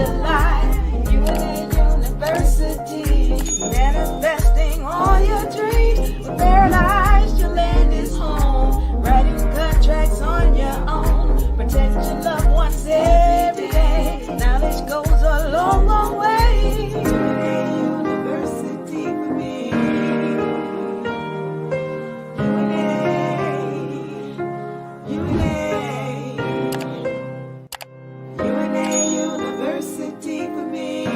your life. University, manifesting all your dreams. With paradise, your land is home. Writing contracts on your own. Protect your loved ones every day. Knowledge goes a long, long way. University for me. University for me.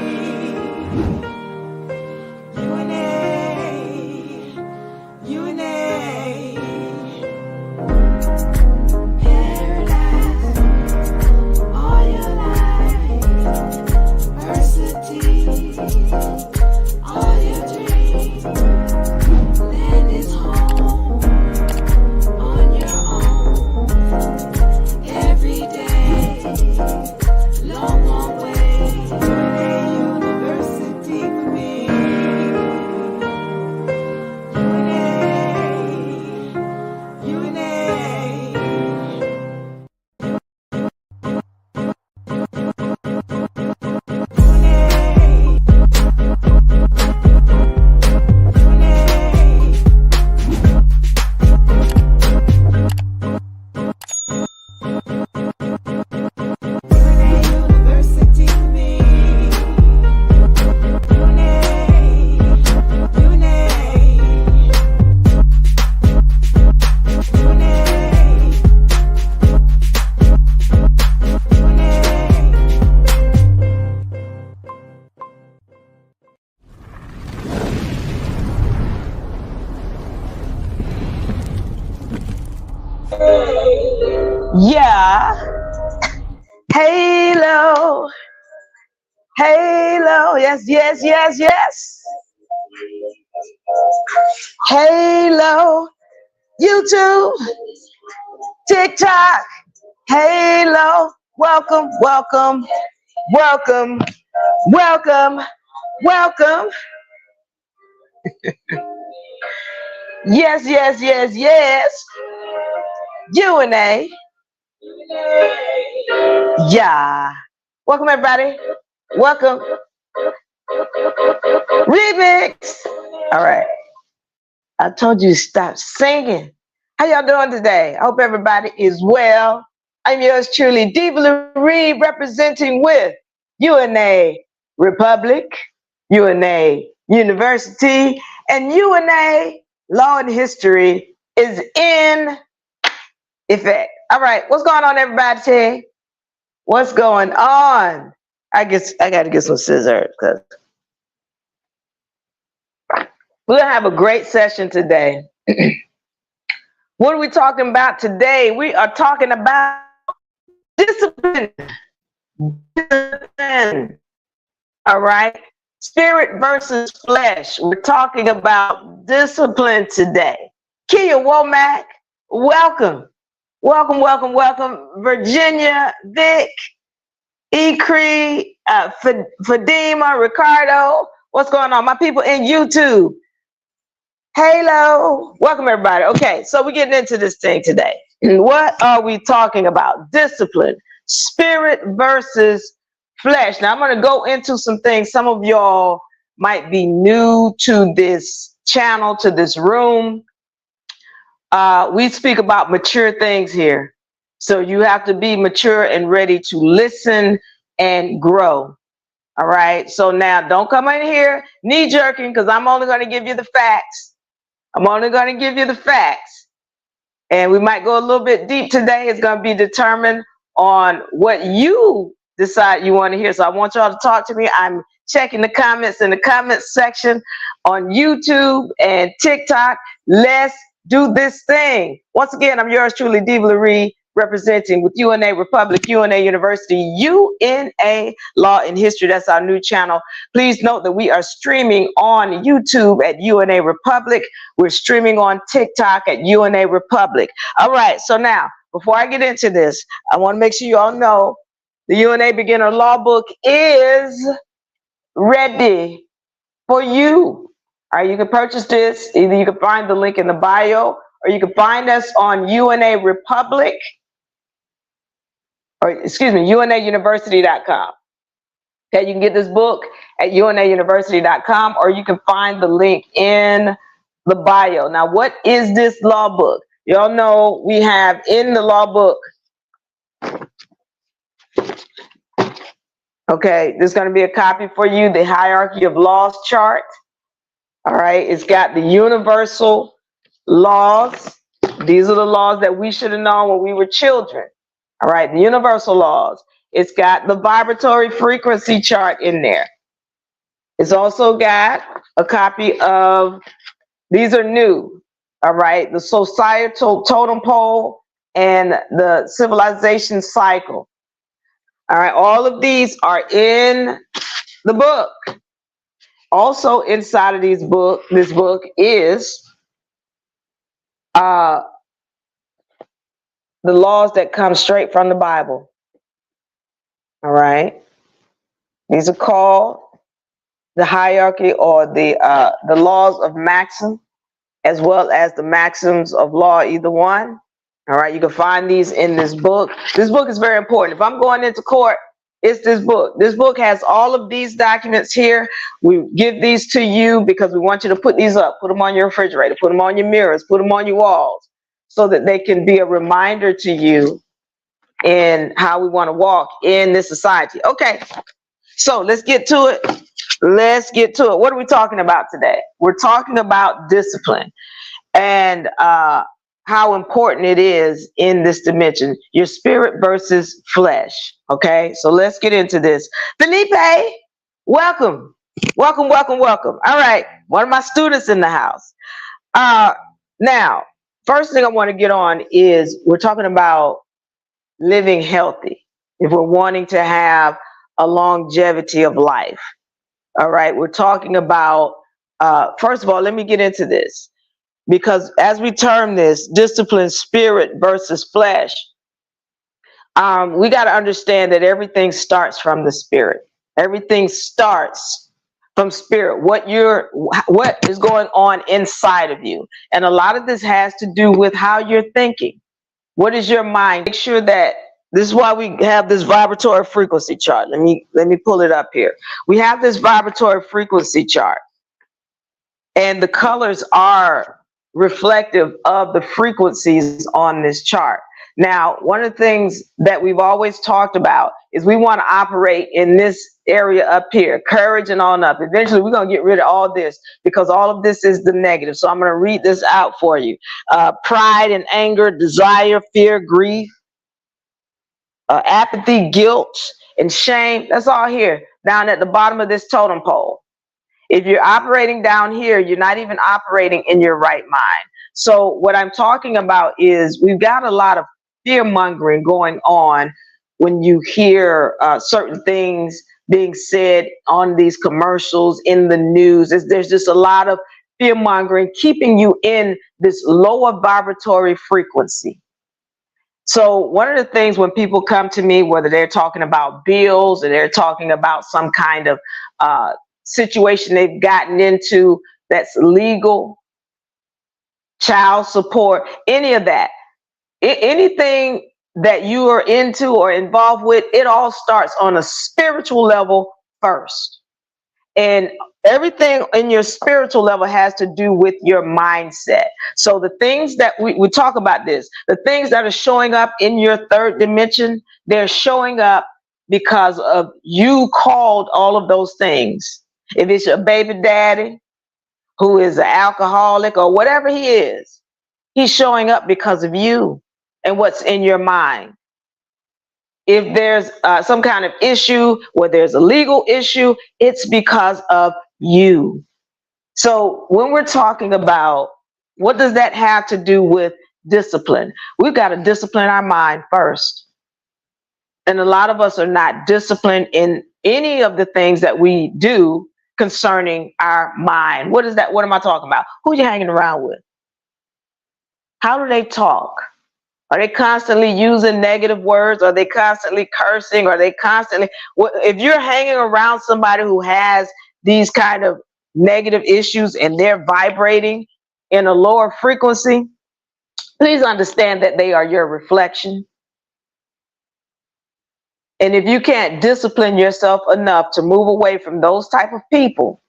Yeah. Halo. Halo. Yes, yes, yes, yes. Halo. YouTube. TikTok. Halo. Welcome, welcome, welcome, welcome, welcome. Yes, yes, yes, yes. UNA. Yeah. Welcome, everybody. Welcome. Remix. All right. I told you to stop singing. How y'all doing today? I hope everybody is well. I'm yours truly, Breatharianism, representing with UNARepublic, UNA University, and UNA Law and History is in effect. All right, what's going on, everybody? What's going on? I guess I got to get some scissors because we're gonna have a great session today. What are we talking about today? We are talking about discipline. Discipline. All right. Spirit versus flesh. We're talking about discipline today. Kia Womack, welcome. Welcome, welcome, welcome. Virginia, Vic, Ecree, Fadima, Ricardo. What's going on? My people in YouTube. Halo. Welcome, everybody. Okay, so we're getting into this thing today. What are we talking about? Discipline. Spirit versus flesh. Now, I'm going to go into some things. Some of y'all might be new to this channel, to this room. We speak about mature things here. So you have to be mature and ready to listen and grow. All right. So now don't come in here knee jerking because I'm only going to give you the facts. I'm only going to give you the facts. And we might go a little bit deep today. It's going to be determined on what you decide you want to hear. So I want y'all to talk to me. I'm checking the comments in the comments section on YouTube and TikTok. Let's do this thing. Once again, I'm yours truly, Breatharianism, representing with UNARepublic, UNA University, UNA Law and History. That's our new channel. Please note that we are streaming on YouTube at UNARepublic. We're streaming on TikTok at UNARepublic. All right, so now, before I get into this, I want to make sure you all know the UNA Beginner Law book is ready for you. All right, you can purchase this. Either you can find the link in the bio, or you can find us on UNARepublic, or excuse me, UNAUniversity.com. Okay, you can get this book at UNARepublic.com, or you can find the link in the bio. Now, what is this law book? Y'all know we have in the law book, okay, there's going to be a copy for you, the hierarchy of laws chart. All right, it's got the universal laws. These are the laws that we should have known when we were children. All right, the universal laws. It's got the vibratory frequency chart in there. It's also got a copy of, these are new, all right, the societal totem pole and the civilization cycle. All right, all of these are in the book. Also inside of this book is the laws that come straight from the Bible. All right, these are called the hierarchy, or the laws of maxim, as well as the maxims of law, either one. All right, you can find these in this book. This book is very important. If I'm going into court, it's this book. This book has all of these documents here. We give these to you because we want you to put these up, put them on your refrigerator, put them on your mirrors, put them on your walls, so that they can be a reminder to you in how we want to walk in this society. Okay, so let's get to it. Let's get to it. What are we talking about today? We're talking about discipline and how important it is in this dimension, your spirit versus flesh. Okay, so let's get into this. Felipe, welcome. Welcome, welcome, welcome. All right, one of my students in the house. Now, first thing I want to get on is we're talking about living healthy. If we're wanting to have a longevity of life. All right, we're talking about, first of all, let me get into this, because as we term this, discipline, spirit versus flesh, we got to understand that everything starts from the spirit. Everything starts from spirit, what is going on inside of you. And a lot of this has to do with how you're thinking. What is your mind? Make sure that, this is why we have this vibratory frequency chart. Let me pull it up here. We have this vibratory frequency chart, and the colors are reflective of the frequencies on this chart. Now, one of the things that we've always talked about is we want to operate in this area up here, courage and on up. Eventually, we're going to get rid of all this, because all of this is the negative. So I'm going to read this out for you. Pride and anger, desire, fear, grief, apathy, guilt, and shame. That's all here, down at the bottom of this totem pole. If you're operating down here, you're not even operating in your right mind. So what I'm talking about is we've got a lot of fear mongering going on when you hear certain things being said on these commercials, in the news. There's just a lot of fear mongering, keeping you in this lower vibratory frequency. So one of the things when people come to me, whether they're talking about bills or they're talking about some kind of situation they've gotten into that's legal, child support, any of that, anything that you are into or involved with, it all starts on a spiritual level first. And everything in your spiritual level has to do with your mindset. So the things that we talk about this, the things that are showing up in your third dimension, they're showing up because of you called all of those things. If it's your baby daddy who is an alcoholic or whatever he is, he's showing up because of you and what's in your mind. If there's some kind of issue, where there's a legal issue, it's because of you. So when we're talking about what does that have to do with discipline, we've got to discipline our mind first. And a lot of us are not disciplined in any of the things that we do concerning our mind. What is that? What am I talking about? Who are you hanging around with? How do they talk? Are they constantly using negative words? Are they constantly cursing? Are they constantly, if you're hanging around somebody who has these kind of negative issues and they're vibrating in a lower frequency, please understand that they are your reflection. And if you can't discipline yourself enough to move away from those type of people,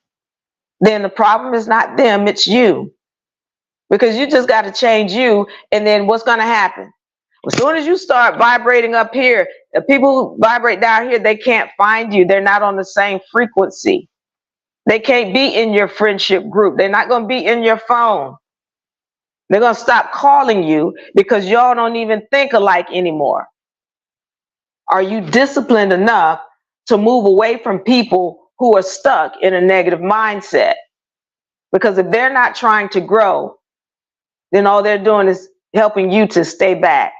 then the problem is not them, it's you. Because you just got to change you, and then what's going to happen? As soon as you start vibrating up here, the people who vibrate down here, they can't find you. They're not on the same frequency. They can't be in your friendship group. They're not going to be in your phone. They're going to stop calling you because y'all don't even think alike anymore. Are you disciplined enough to move away from people who are stuck in a negative mindset? Because if they're not trying to grow, then all they're doing is helping you to stay back.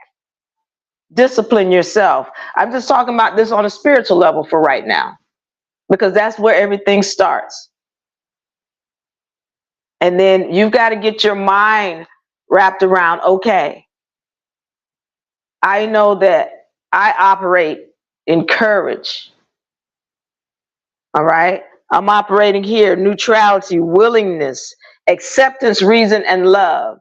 Discipline yourself. I'm just talking about this on a spiritual level for right now, because that's where everything starts. And then you've got to get your mind wrapped around, okay, I know that I operate in courage. All right. I'm operating here, neutrality, willingness, acceptance, reason, and love,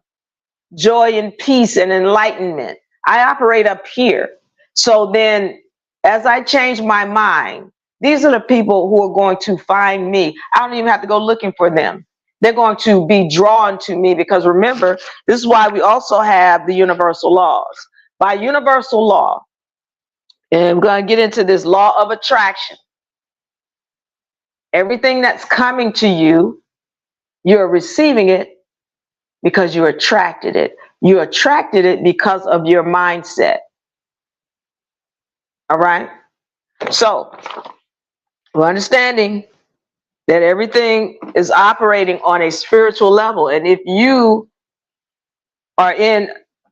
joy and peace and enlightenment. I operate up here. So then as I change my mind, these are the people who are going to find me. I don't even have to go looking for them. They're going to be drawn to me, because remember, this is why we also have the universal laws. By universal law, and I'm going to get into this law of attraction. Everything that's coming to you, you're receiving it because you attracted it. You attracted it because of your mindset. All right? So, we're understanding that everything is operating on a spiritual level. And if you are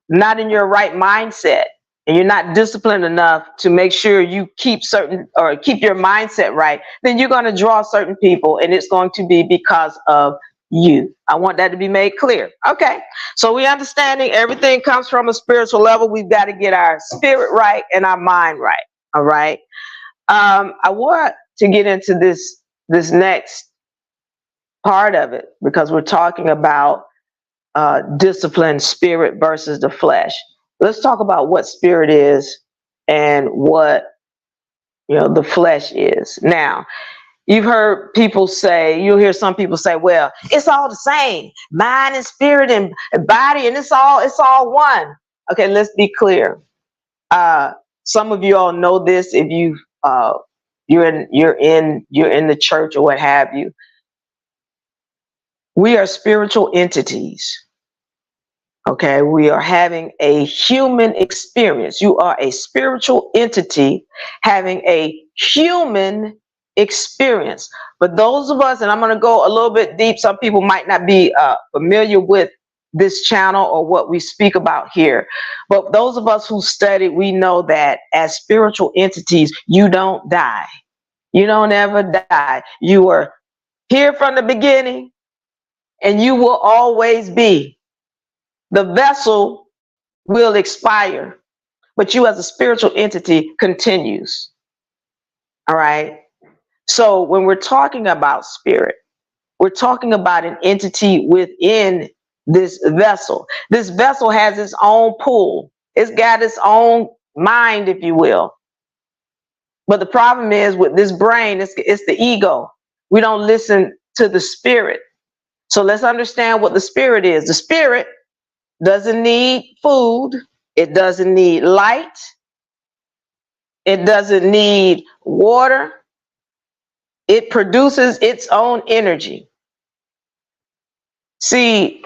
not in your right mindset, and you're not disciplined enough to make sure you keep your mindset right, then you're going to draw certain people, and it's going to be because of you. I want that to be made clear. Okay, so we understanding everything comes from a spiritual level. We've got to get our spirit right and our mind right. All right. I want to get into this next part of it, because we're talking about discipline, spirit versus the flesh. Let's talk about what spirit is and what the flesh is. Now, you've heard people say, you'll hear some people say, well, it's all the same, mind and spirit and body, and it's all one. Okay, let's be clear. Some of you all know this if you're in the church or what have you. We are spiritual entities. Okay, we are having a human experience. You are a spiritual entity having a human experience. But those of us, and I'm going to go a little bit deep, some people might not be familiar with this channel or what we speak about here. But those of us who study, we know that as spiritual entities, you don't die. You don't ever die. You were here from the beginning, and you will always be. The vessel will expire, but you as a spiritual entity continues. All right. So when we're talking about spirit, we're talking about an entity within this vessel. This vessel has its own pull. It's got its own mind, if you will. But the problem is with this brain, it's the ego. We don't listen to the spirit. So let's understand what the spirit is. The spirit doesn't need food. It doesn't need light. It doesn't need water. It produces its own energy. See,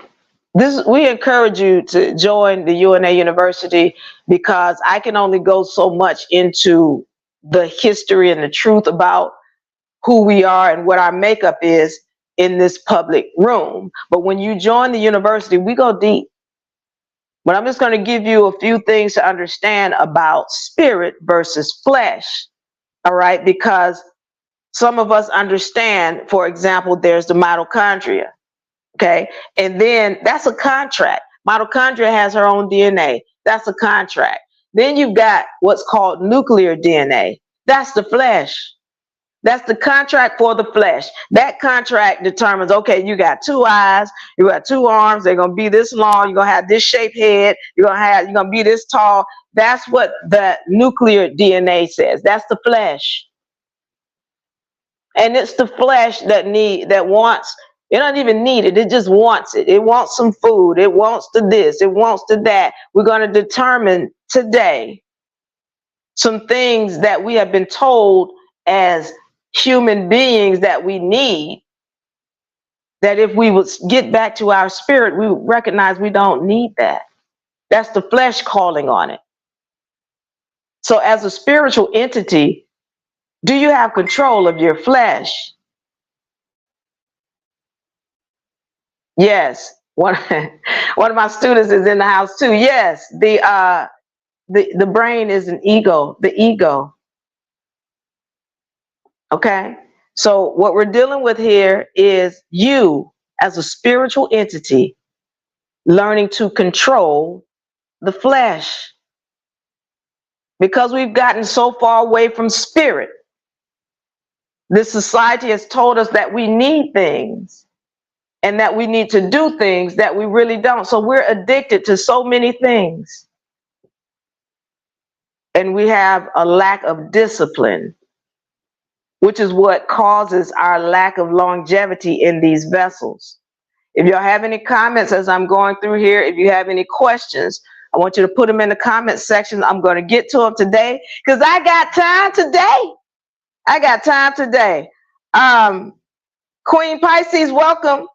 we encourage you to join the UNA University, because I can only go so much into the history and the truth about who we are and what our makeup is in this public room. But when you join the university, we go deep. But I'm just going to give you a few things to understand about spirit versus flesh. All right, because some of us understand, for example, there's the mitochondria. Okay, and then that's a contract. Mitochondria has her own DNA. That's a contract. Then you've got what's called nuclear DNA. That's the flesh. That's the contract for the flesh. That contract determines, okay, you got 2 eyes, you got 2 arms, they're gonna be this long, you're gonna have this shaped head, you're gonna be this tall. That's what the nuclear DNA says. That's the flesh. And it's the flesh that wants, it doesn't even need it, it just wants it. It wants some food, it wants to this, it wants to that. We're gonna determine today some things that we have been told as human beings that we need, that if we would get back to our spirit, we would recognize we don't need that. That's the flesh calling on it. So as a spiritual entity, do you have control of your flesh? Yes. One of my students is in the house too. Yes, the brain is an ego, the ego. Okay, so what we're dealing with here is you as a spiritual entity learning to control the flesh, because we've gotten so far away from spirit. This society has told us that we need things and that we need to do things that we really don't. So we're addicted to so many things, and we have a lack of discipline, which is what causes our lack of longevity in these vessels. If y'all have any comments as I'm going through here, if you have any questions, I want you to put them in the comment section. I'm going to get to them today because I got time today. I got time today. Queen Pisces, welcome.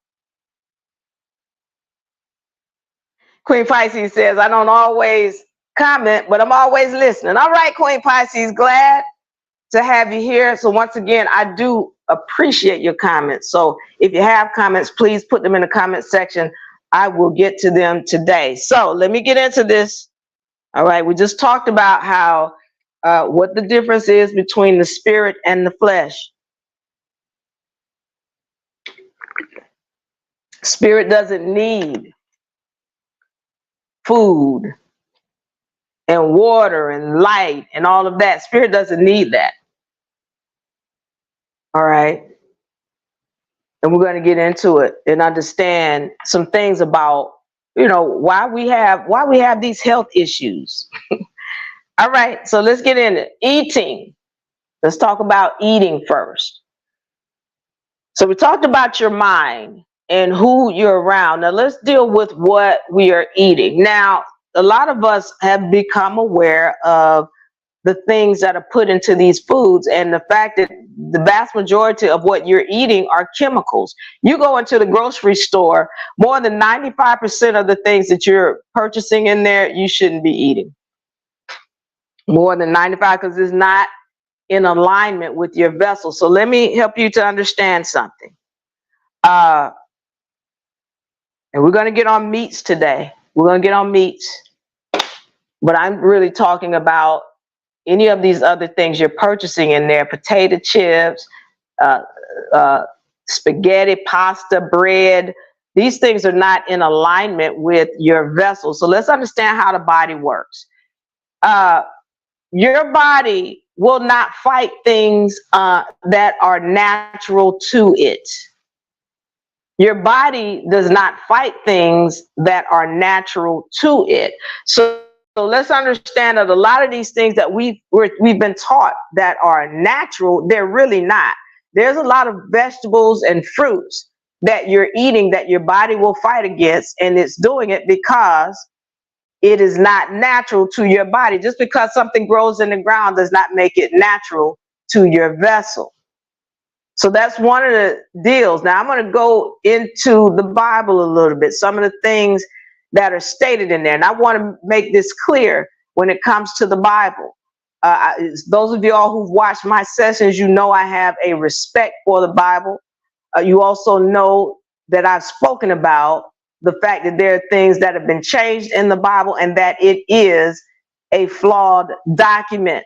Queen Pisces says, I don't always comment, but I'm always listening. All right, Queen Pisces, glad to have you here. So once again, I do appreciate your comments. So if you have comments, please put them in the comment section. I will get to them today. So let me get into this. All right, we just talked about how what the difference is between the spirit and the flesh. Spirit doesn't need food and water and light and all of that. Spirit doesn't need that. All right. And we're going to get into it and understand some things about, you know, why we have these health issues. All right. So let's get into eating. Let's talk about eating first. So we talked about your mind and who you're around. Now let's deal with what we are eating. Now, a lot of us have become aware of the things that are put into these foods and the fact that the vast majority of what you're eating are chemicals. You go into the grocery store, more than 95% of the things that you're purchasing in there, you shouldn't be eating. More than 95, because it's not in alignment with your vessel. So let me help you to understand something. And we're going to get on meats today. We're going to get on meats. But I'm really talking about any of these other things you're purchasing in there, potato chips, spaghetti, pasta, bread. These things are not in alignment with your vessel. So let's understand how the body works. Your body will not fight things that are natural to it. Your body does not fight things that are natural to it. So let's understand that a lot of these things that we've been taught that are natural, they're really not. There's a lot of vegetables and fruits that you're eating that your body will fight against, and it's doing it because it is not natural to your body. Just because something grows in the ground does not make it natural to your vessel. So that's one of the deals. Now I'm going to go into the Bible a little bit, some of the things that are stated in there. And I want to make this clear when it comes to the Bible. Those of y'all who've watched my sessions, you know I have a respect for the Bible. You also know that I've spoken about the fact that there are things that have been changed in the Bible and that it is a flawed document.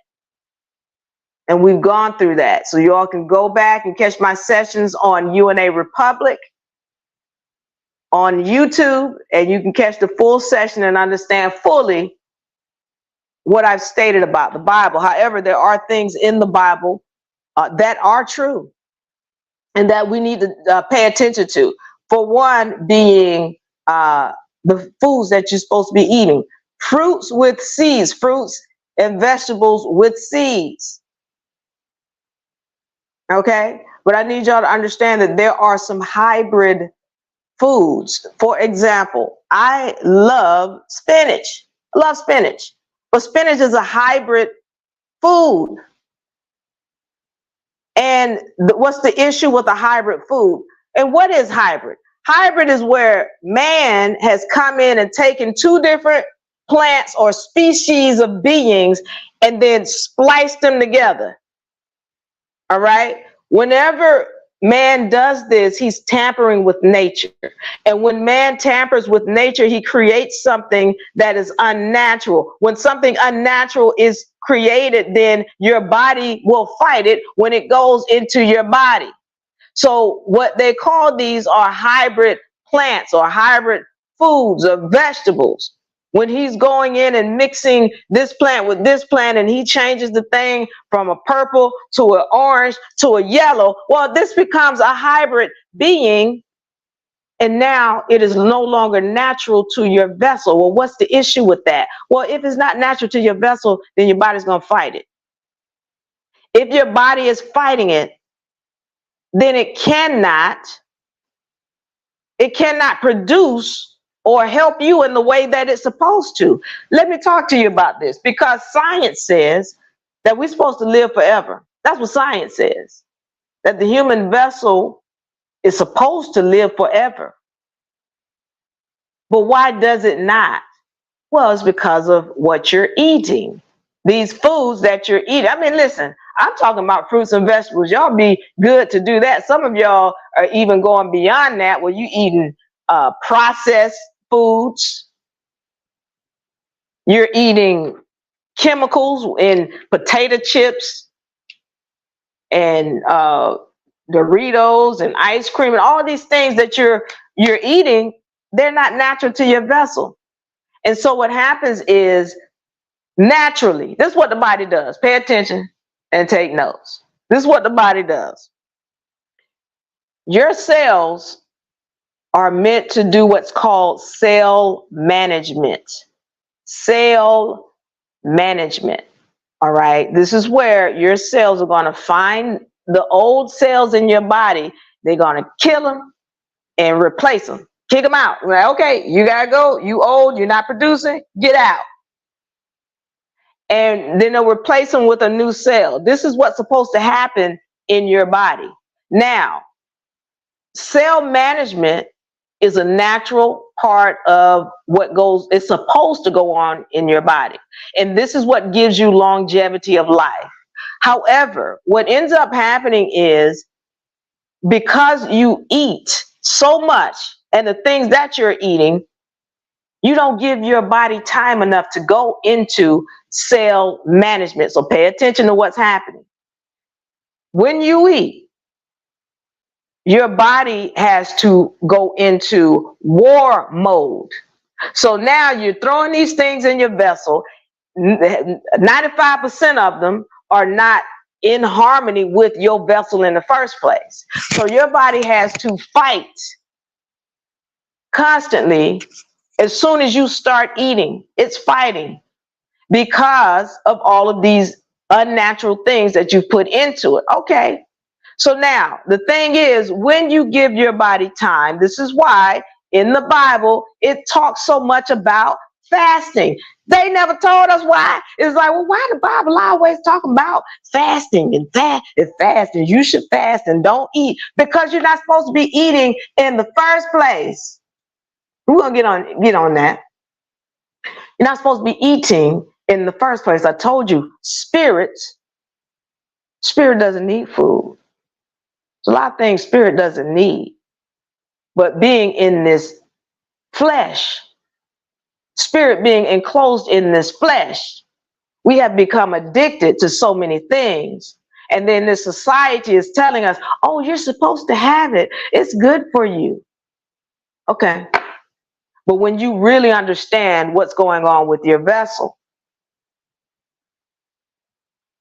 And we've gone through that. So you all can go back and catch my sessions on UNARepublic on YouTube, and you can catch the full session and understand fully what I've stated about the Bible. However, there are things in the Bible that are true and that we need to pay attention to. For one, being the foods that you're supposed to be eating. Fruits with seeds, fruits and vegetables with seeds. Okay? But I need y'all to understand that there are some hybrid foods. For example, I love spinach. I love spinach. But spinach is a hybrid food. And what's the issue with a hybrid food? And what is hybrid? Hybrid is where man has come in and taken two different plants or species of beings and then spliced them together. All right? Whenever man does this, he's tampering with nature. And when man tampers with nature, he creates something that is unnatural. When something unnatural is created, then your body will fight it when it goes into your body. So what they call these are hybrid plants or hybrid foods or vegetables. When he's going in and mixing this plant with this plant and he changes the thing from a purple to an orange to a yellow, well, this becomes a hybrid being, and now it is no longer natural to your vessel. Well, what's the issue with that? Well, if it's not natural to your vessel, then your body's going to fight it. If your body is fighting it, then it cannot produce or help you in the way that it's supposed to. Let me talk to you about this, because science says that we're supposed to live forever. That's what science says, that the human vessel is supposed to live forever. But why does it not? Well, it's because of what you're eating. These foods that you're eating. I mean, listen, I'm talking about fruits and vegetables. Y'all be good to do that. Some of y'all are even going beyond that, where you eating processed foods. You're eating chemicals in potato chips and Doritos and ice cream and all these things that you're eating. They're not natural to your vessel. And so what happens is, naturally, this is what the body does. Pay attention and take notes. This is what the body does. Your cells are meant to do what's called cell management. Cell management. All right. This is where your cells are going to find the old cells in your body. They're going to kill them and replace them. Kick them out. Like, okay, you got to go. You old. You're not producing. Get out. And then they'll replace them with a new cell. This is what's supposed to happen in your body. Now, cell management is a natural part of what it's supposed to go on in your body. And this is what gives you longevity of life. However, what ends up happening is, because you eat so much and the things that you're eating, you don't give your body time enough to go into cell management. So pay attention to what's happening. When you eat, your body has to go into war mode. So now you're throwing these things in your vessel. 95% of them are not in harmony with your vessel in the first place. So your body has to fight constantly. As soon as you start eating, it's fighting, because of all of these unnatural things that you put into it. Okay. So now the thing is, when you give your body time, this is why in the Bible, it talks so much about fasting. They never told us why. It's like, well, why the Bible always talking about fasting and fasting? You should fast and don't eat, because you're not supposed to be eating in the first place. We're going to get on that. You're not supposed to be eating in the first place. I told you, spirit doesn't need food. There's a lot of things spirit doesn't need. But being in this flesh, spirit being enclosed in this flesh, we have become addicted to so many things. And then this society is telling us, oh, you're supposed to have it. It's good for you. Okay. But when you really understand what's going on with your vessel,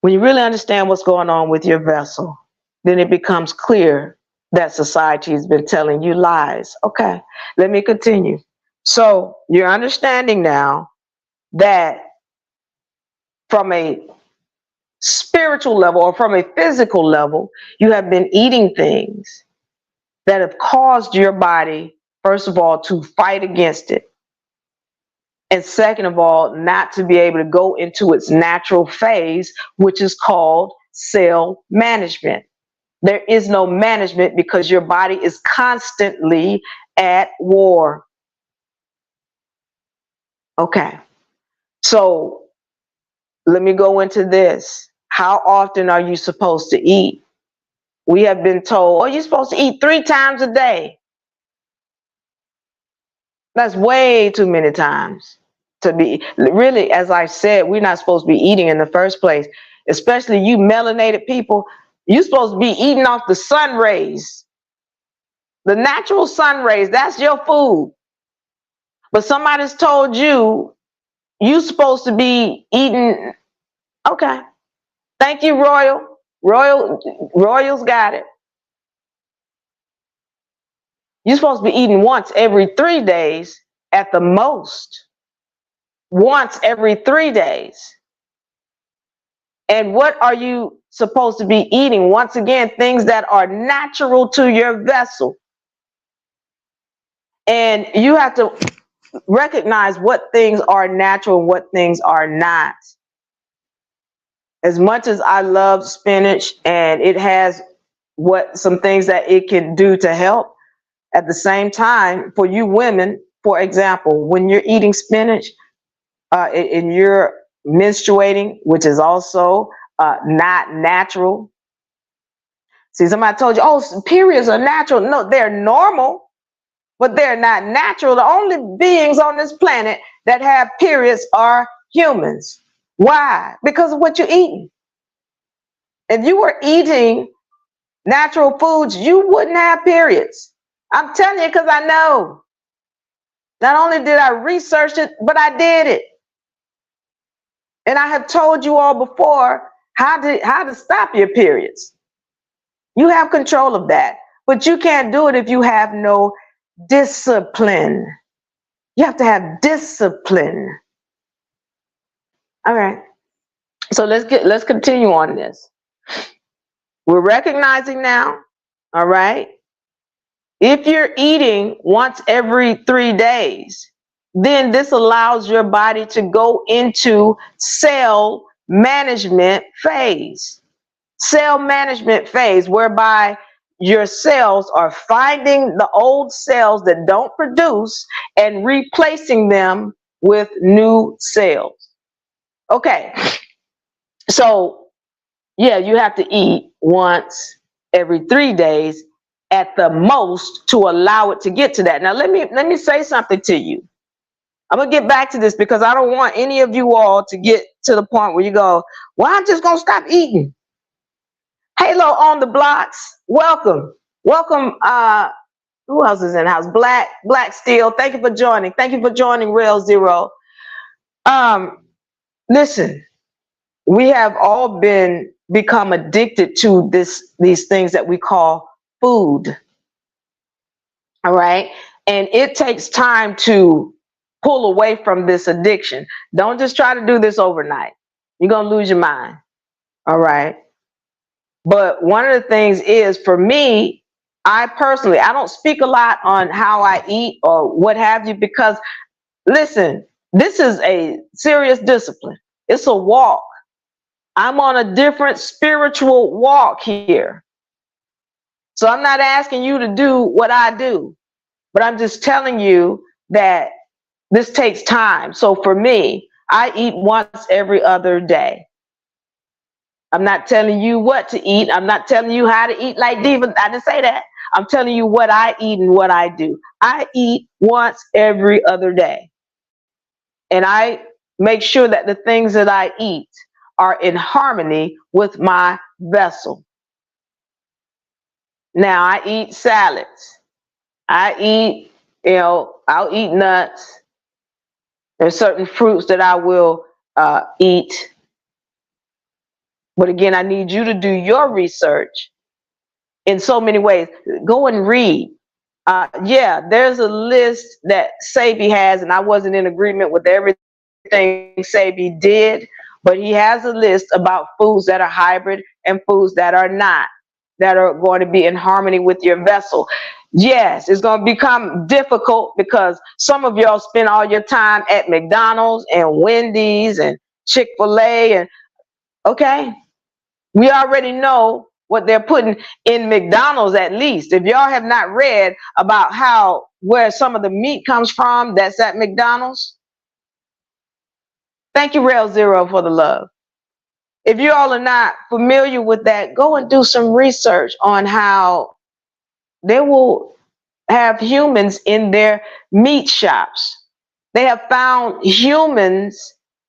When you really understand what's going on with your vessel, then it becomes clear that society has been telling you lies. Okay, let me continue. So you're understanding now that from a spiritual level or from a physical level, you have been eating things that have caused your body, first of all, to fight against it. And second of all, not to be able to go into its natural phase, which is called cell management. There is no management because your body is constantly at war. Okay, so let me go into this. How often are you supposed to eat? We have been told, oh, you're supposed to eat 3 times a day. That's way too many times to be. Really, as I said, we're not supposed to be eating in the first place, especially you melanated people. You're supposed to be eating off the sun rays, the natural sun rays. That's your food. But somebody's told you you're supposed to be eating. Okay. Thank you, Royals got it. You're supposed to be eating once every 3 days at the most. Once every 3 days. And what are you supposed to be eating? Once again, things that are natural to your vessel. And you have to recognize what things are natural and what things are not. As much as I love spinach and it has some things that it can do to help, at the same time, for you women, for example, when you're eating spinach and you're menstruating, which is also not natural. See, somebody told you, oh, periods are natural. No, they're normal, but they're not natural. The only beings on this planet that have periods are humans. Why? Because of what you're eating. If you were eating natural foods, you wouldn't have periods. I'm telling you because I know. Not only did I research it, but I did it. And I have told you all before how to stop your periods. You have control of that, but you can't do it if you have no discipline. You have to have discipline. All right. So let's continue on this. We're recognizing now, all right? If you're eating once every 3 days, then this allows your body to go into cell management phase. Cell management phase, whereby your cells are finding the old cells that don't produce and replacing them with new cells. Okay, so yeah, you have to eat once every 3 days at the most to allow it to get to that. Now let me say something to you. I'm gonna get back to this because I don't want any of you all to get to the point where you go, well, I'm just gonna stop eating. Halo on the blocks, welcome. Welcome, who else is in the house? Black Steel, thank you for joining. Thank you for joining Rail Zero. Listen, we have all become addicted to these things that we call food. All right. And it takes time to pull away from this addiction. Don't just try to do this overnight. You're going to lose your mind. All right. But one of the things is, for me, I personally, I don't speak a lot on how I eat or what have you, because listen, this is a serious discipline. It's a walk. I'm on a different spiritual walk here. So I'm not asking you to do what I do, but I'm just telling you that this takes time. So for me, I eat once every other day. I'm not telling you what to eat. I'm not telling you how to eat like Diva. I didn't say that. I'm telling you what I eat and what I do. I eat once every other day. And I make sure that the things that I eat are in harmony with my vessel. Now, I eat salads. I eat, I'll eat nuts. There's certain fruits that I will eat. But again, I need you to do your research in so many ways. Go and read. Yeah, there's a list that Sabi has, and I wasn't in agreement with everything Sabi did, but he has a list about foods that are hybrid and foods that are not, that are going to be in harmony with your vessel. Yes, it's going to become difficult because some of y'all spend all your time at McDonald's and Wendy's and Chick-fil-A, and okay, we already know what they're putting in McDonald's. At least if y'all have not read about where some of the meat comes from that's at McDonald's. Thank you, Rail Zero, for the love. If you all are not familiar with that, go and do some research on how they will have humans in their meat shops. They have found human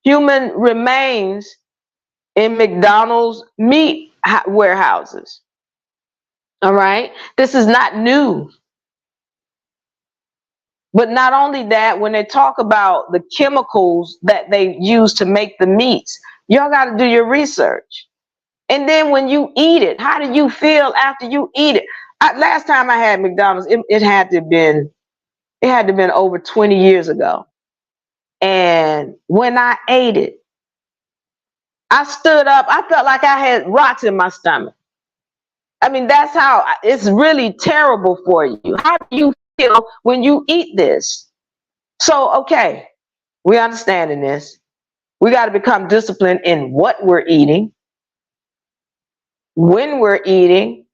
remains in McDonald's meat warehouses. All right, this is not new. But not only that, when they talk about the chemicals that they use to make the meats, y'all got to do your research. And then when you eat it, how do you feel after you eat it? Last time I had McDonald's, it had to have been over 20 years ago. And when I ate it, I stood up. I felt like I had rocks in my stomach. I mean, that's how it's really terrible for you. How do you feel when you eat this? So, okay, we understanding this. We got to become disciplined in what we're eating, when we're eating,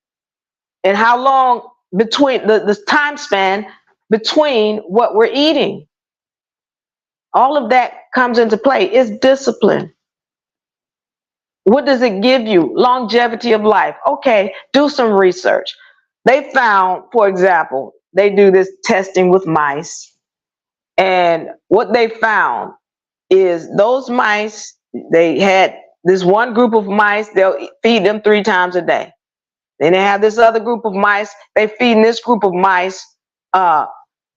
and how long between the time span between what we're eating. All of that comes into play. It's discipline. What does it give you? Longevity of life. Okay, do some research. They found, for example, they do this testing with mice. And what they found is those mice, they had this one group of mice, they'll feed them 3 times a day. Then they have this other group of mice, they feed this group of mice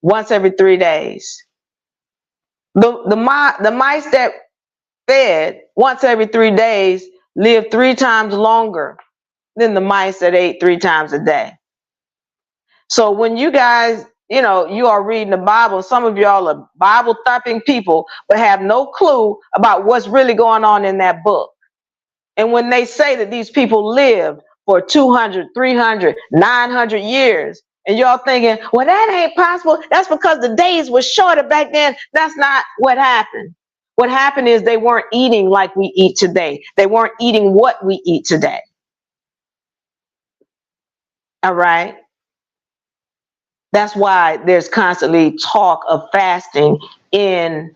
once every 3 days. The mice that fed once every 3 days lived 3 times longer than the mice that ate 3 times a day. So when you guys, you are reading the Bible, some of y'all are Bible thumping people, but have no clue about what's really going on in that book. And when they say that these people lived for 200, 300, 900 years, and y'all thinking, well, that ain't possible. That's because the days were shorter back then. That's not what happened. What happened is they weren't eating like we eat today. They weren't eating what we eat today. All right. That's why there's constantly talk of fasting in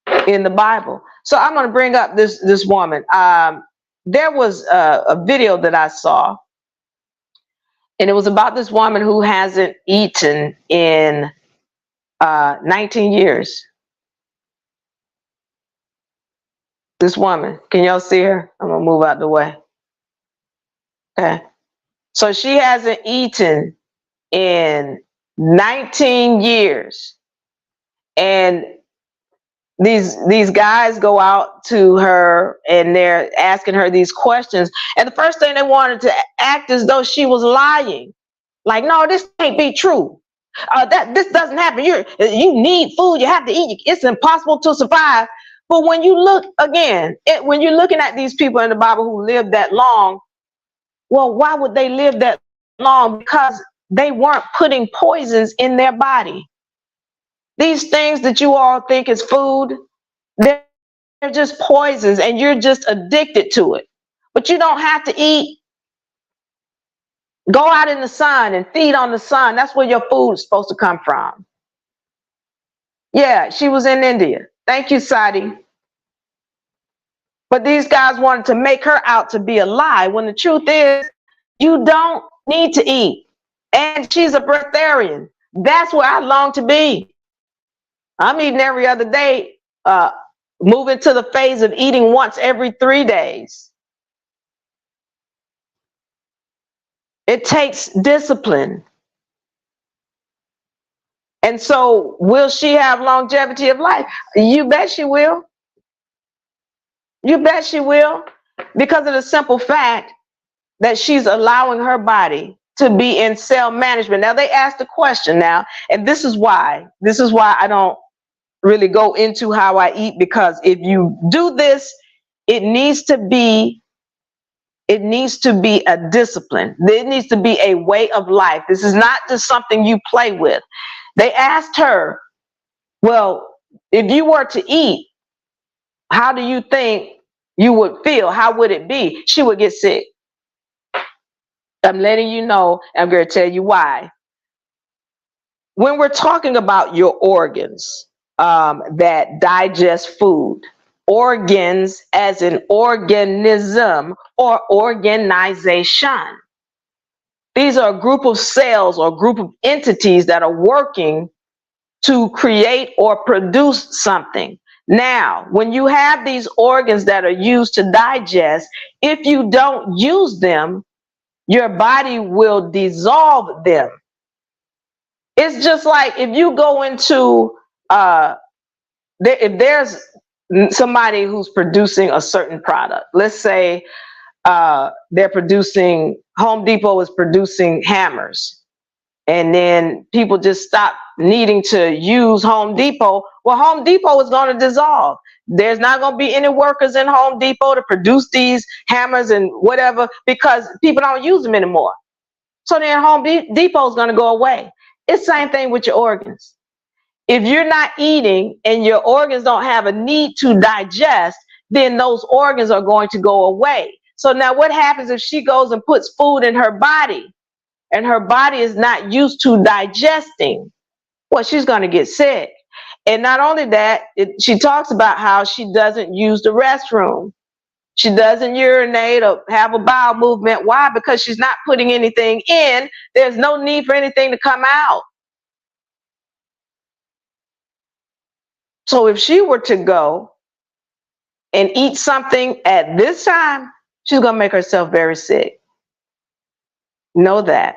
the Bible. So I'm going to bring up this woman. There was a video that I saw, and it was about this woman who hasn't eaten in 19 years. This woman, can y'all see her? I'm going to move out the way. Okay. So she hasn't eaten in 19 years. And these guys go out to her and they're asking her these questions. And the first thing they wanted to act as though she was lying. Like, no, this can't be true. This doesn't happen. You need food. You have to eat. It's impossible to survive. But when you look again, when you're looking at these people in the Bible who lived that long, well, why would they live that long? Because they weren't putting poisons in their body. These things that you all think is food, they're just poisons, and you're just addicted to it. But you don't have to eat. Go out in the sun and feed on the sun. That's where your food is supposed to come from. Yeah, she was in India. Thank you, Sadi. But these guys wanted to make her out to be a lie, when the truth is, you don't need to eat. And she's a breatharian. That's where I long to be. I'm eating every other day, moving to the phase of eating once every 3 days. It takes discipline. And so will she have longevity of life? You bet she will. You bet she will, because of the simple fact that she's allowing her body to be in cell management. Now they asked the question now, and this is why I don't really go into how I eat, because if you do this, it needs to be a discipline. It needs to be a way of life. This is not just something you play with. They asked her, well, if you were to eat, how do you think you would feel? How would it be? She would get sick. I'm letting you know. I'm going to tell you why. When we're talking about your organs that digest food, organs as in organism or organization, these are a group of cells or a group of entities that are working to create or produce something. Now, when you have these organs that are used to digest, if you don't use them, your body will dissolve them. It's just like if you go into, if there's somebody who's producing a certain product, let's say they're producing, Home Depot is producing hammers, and then people just stop needing to use Home Depot. Well, Home Depot is going to dissolve. There's not going to be any workers in Home Depot to produce these hammers and whatever, because people don't use them anymore. So then Home Depot is going to go away. It's the same thing with your organs. If you're not eating and your organs don't have a need to digest, then those organs are going to go away. So now what happens if she goes and puts food in her body and her body is not used to digesting? Well, she's going to get sick. And not only that, she talks about how she doesn't use the restroom. She doesn't urinate or have a bowel movement. Why? Because she's not putting anything in. There's no need for anything to come out. So if she were to go and eat something at this time, she's going to make herself very sick. Know that.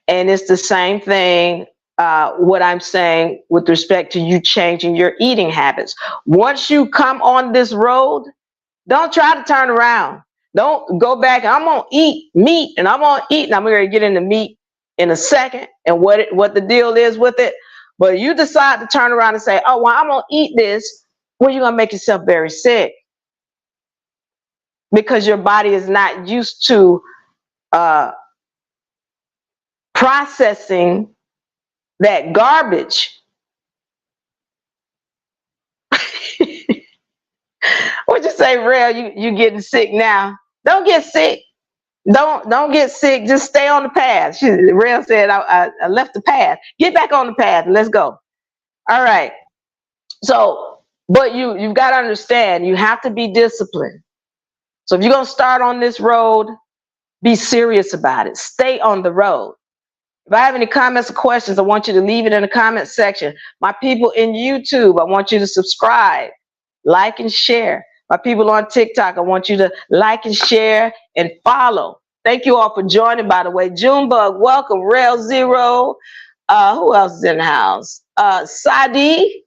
And it's the same thing, what I'm saying with respect to you changing your eating habits. Once you come on this road, don't try to turn around. Don't go back. I'm going to eat meat and I'm going to eat, and I'm going to get into meat in a second and what the deal is with it. But you decide to turn around and say, oh, well, I'm going to eat this. Well, you're going to make yourself very sick, because your body is not used to processing that garbage. What'd you say, Rel? You getting sick now? Don't get sick. Don't get sick. Just stay on the path. Rel said, I left the path. Get back on the path and let's go. All right. So, but you've got to understand, you have to be disciplined. So if you're going to start on this road, be serious about it. Stay on the road. If I have any comments or questions, I want you to leave it in the comment section. My people in YouTube, I want you to subscribe, like, and share. My people on TikTok, I want you to like and share and follow. Thank you all for joining, by the way. Junebug, welcome. Rel Zero. Who else is in the house? Sadi.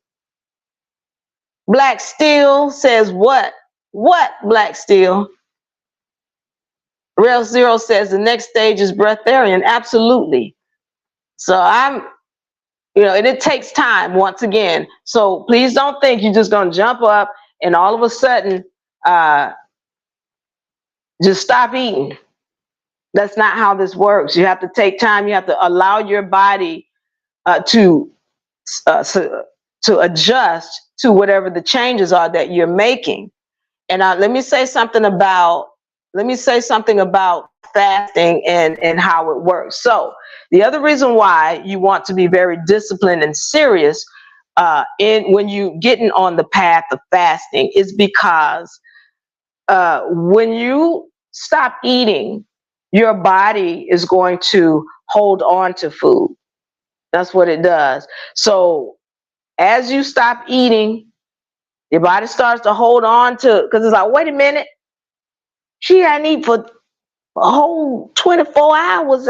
Black Steel says what? What, Black Steel? Rel Zero says the next stage is breatharian. Absolutely. So and it takes time, once again. So please don't think you're just going to jump up and all of a sudden just stop eating. That's not how this works. You have to take time. You have to allow your body to adjust to whatever the changes are that you're making. And let me say something about fasting and how it works. So the other reason why you want to be very disciplined and serious when you getting on the path of fasting is because when you stop eating, your body is going to hold on to food. That's what it does. So as you stop eating, your body starts to hold on to, because it's like, wait a minute, she hadn't eaten for a whole 24 hours.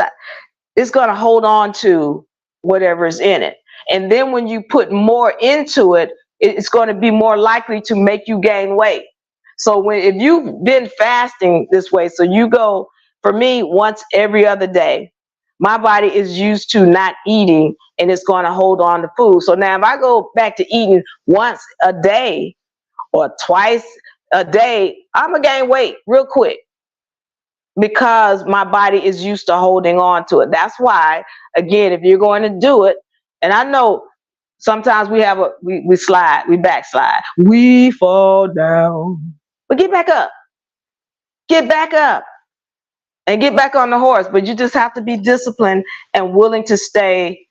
It's going to hold on to whatever is in it. And then when you put more into it, it's going to be more likely to make you gain weight. So if you've been fasting this way, so you go, for me, once every other day, my body is used to not eating and it's going to hold on to food. So now if I go back to eating once a day or twice a day, I'm going to gain weight real quick because my body is used to holding on to it. That's why, again, if you're going to do it, and I know sometimes we slide, we backslide, we fall down, but get back up, and get back on the horse. But you just have to be disciplined and willing to stay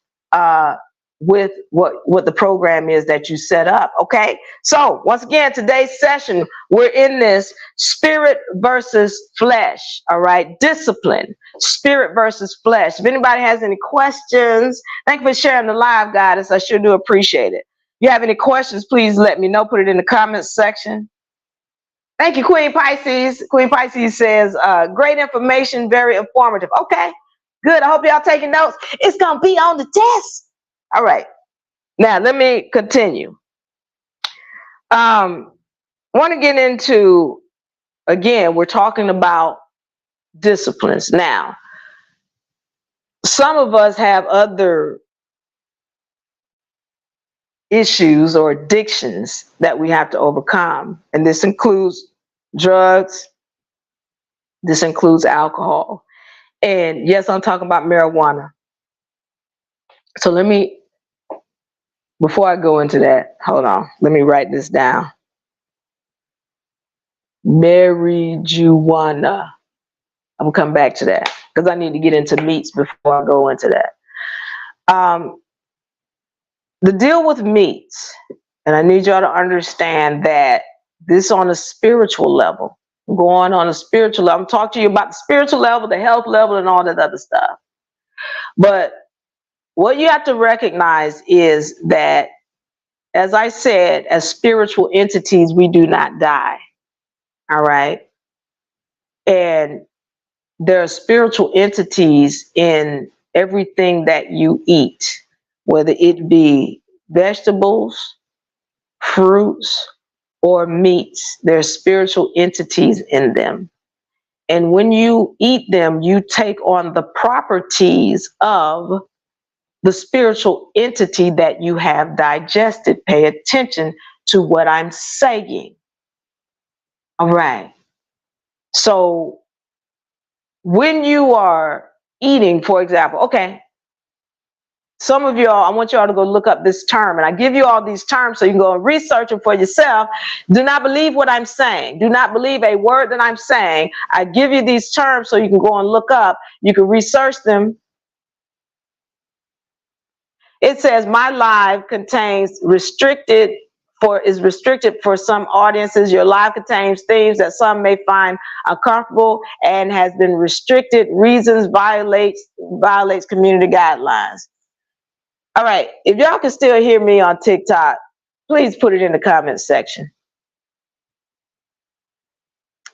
with what the program is that you set up. Okay, so once again, today's session, we're in this spirit versus flesh. All right, discipline, spirit versus flesh. If anybody has any questions, thank you for sharing the live, guys. I sure do appreciate it. If you have any questions, please let me know. Put it in the comments section. Thank you, Queen Pisces. Queen Pisces says, great information, very informative. Okay, good. I hope y'all taking notes. It's going to be on the test. All right. Now, let me continue. Want to get into, again, we're talking about disciplines. Now, some of us have other issues or addictions that we have to overcome. And this includes drugs. This includes alcohol. And yes, I'm talking about marijuana. So let me, before I go into that, hold on. Let me write this down. Marijuana. I'm gonna come back to that because I need to get into meats before I go into that. The deal with meats, and I need y'all to understand that this on a spiritual level, going on a spiritual level. I'm talking to you about the spiritual level, the health level, and all that other stuff. But what you have to recognize is that, as I said, as spiritual entities, we do not die. All right. And there are spiritual entities in everything that you eat, whether it be vegetables, fruits, or meats. There are spiritual entities in them. And when you eat them, you take on the properties of the spiritual entity that you have digested. Pay attention to what I'm saying. All right. So when you are eating, for example, okay, some of y'all, I want y'all to go look up this term, and I give you all these terms so you can go and research them for yourself. Do not believe what I'm saying. Do not believe a word that I'm saying. I give you these terms so you can go and look up. You can research them. It says my live contains is restricted for some audiences. Your live contains themes that some may find uncomfortable and has been restricted. Reasons violates community guidelines. All right, if y'all can still hear me on TikTok, please put it in the comments section.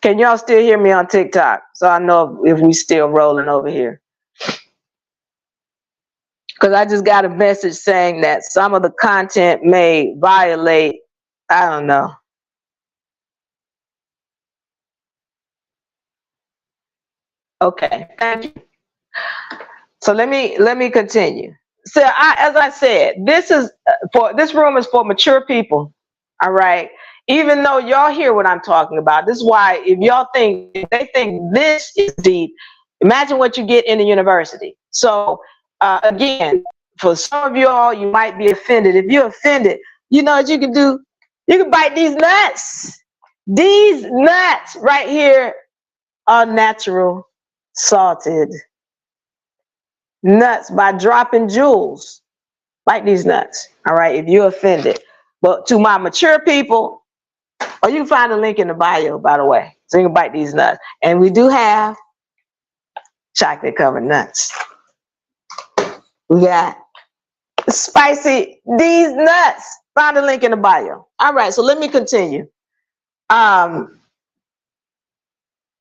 Can y'all still hear me on TikTok? So I know if we still rolling over here. Because I just got a message saying that some of the content may violate, I don't know. Okay, thank you. So let me continue. So as I said, this room is for mature people. All right. Even though y'all hear what I'm talking about, this is why if they think this is deep, imagine what you get in the university. So again, for some of y'all, you might be offended. If you're offended, you know what you can do? You can bite these nuts. These nuts right here are natural salted nuts by dropping jewels. Like these nuts. All right, if you're offended. But to my mature people, or you can find a link in the bio, by the way, so you can bite these nuts. And we do have chocolate covered nuts. We got spicy these nuts. Find a link in the bio. All right, so let me continue.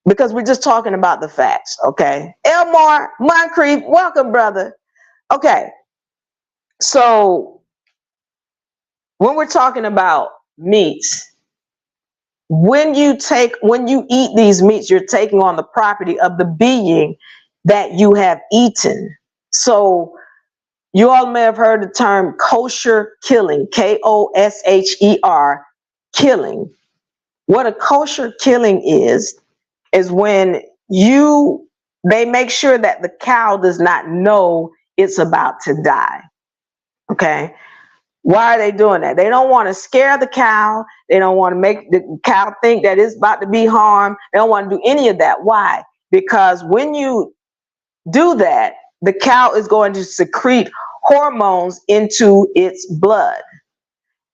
Because we're just talking about the facts, okay? Elmore Moncrief, welcome, brother. Okay, so when we're talking about meats, when you eat these meats, you're taking on the property of the being that you have eaten. So you all may have heard the term kosher killing, Kosher killing. What a kosher killing is when they make sure that the cow does not know it's about to die. Okay? Why are they doing that? They don't want to scare the cow. They don't want to make the cow think that it's about to be harmed. They don't want to do any of that. Why? Because when you do that, the cow is going to secrete hormones into its blood.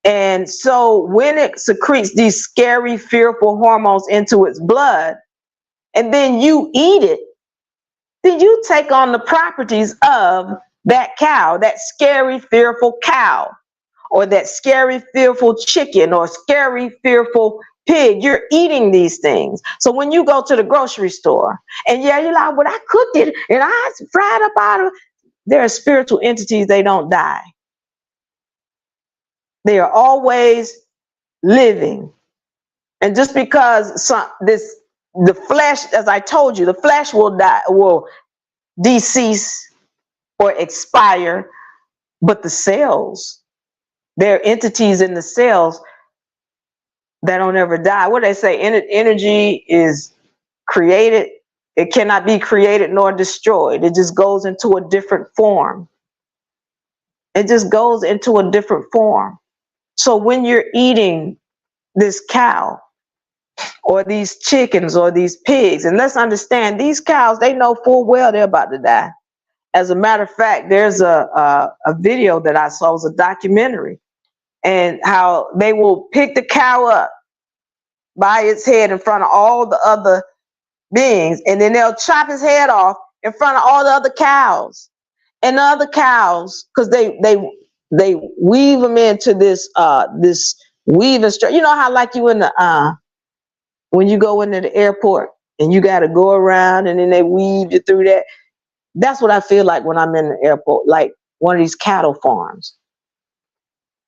And so when it secretes these scary, fearful hormones into its blood, and then you eat it, then you take on the properties of that cow, that scary, fearful cow, or that scary, fearful chicken, or scary, fearful pig. You're eating these things. So when you go to the grocery store, and yeah, you're like, well, I cooked it, and I fried up out of it. There are spiritual entities, they don't die. They are always living. And just because the flesh, as I told you, the flesh will die, will decease or expire, but the cells, there are entities in the cells that don't ever die. What do they say? Energy is created. It cannot be created nor destroyed. It just goes into a different form. It just goes into a different form. So when you're eating this cow or these chickens or these pigs, and let's understand, these cows, they know full well they're about to die. As a matter of fact, there's a video that I saw, it was a documentary, and how they will pick the cow up by its head in front of all the other beings, and then they'll chop his head off in front of all the other cows. And the other cows, because they weave them into this weaving structure. You know how like you in the when you go into the airport and you got to go around and then they weave you through that. That's what I feel like when I'm in the airport, like one of these cattle farms.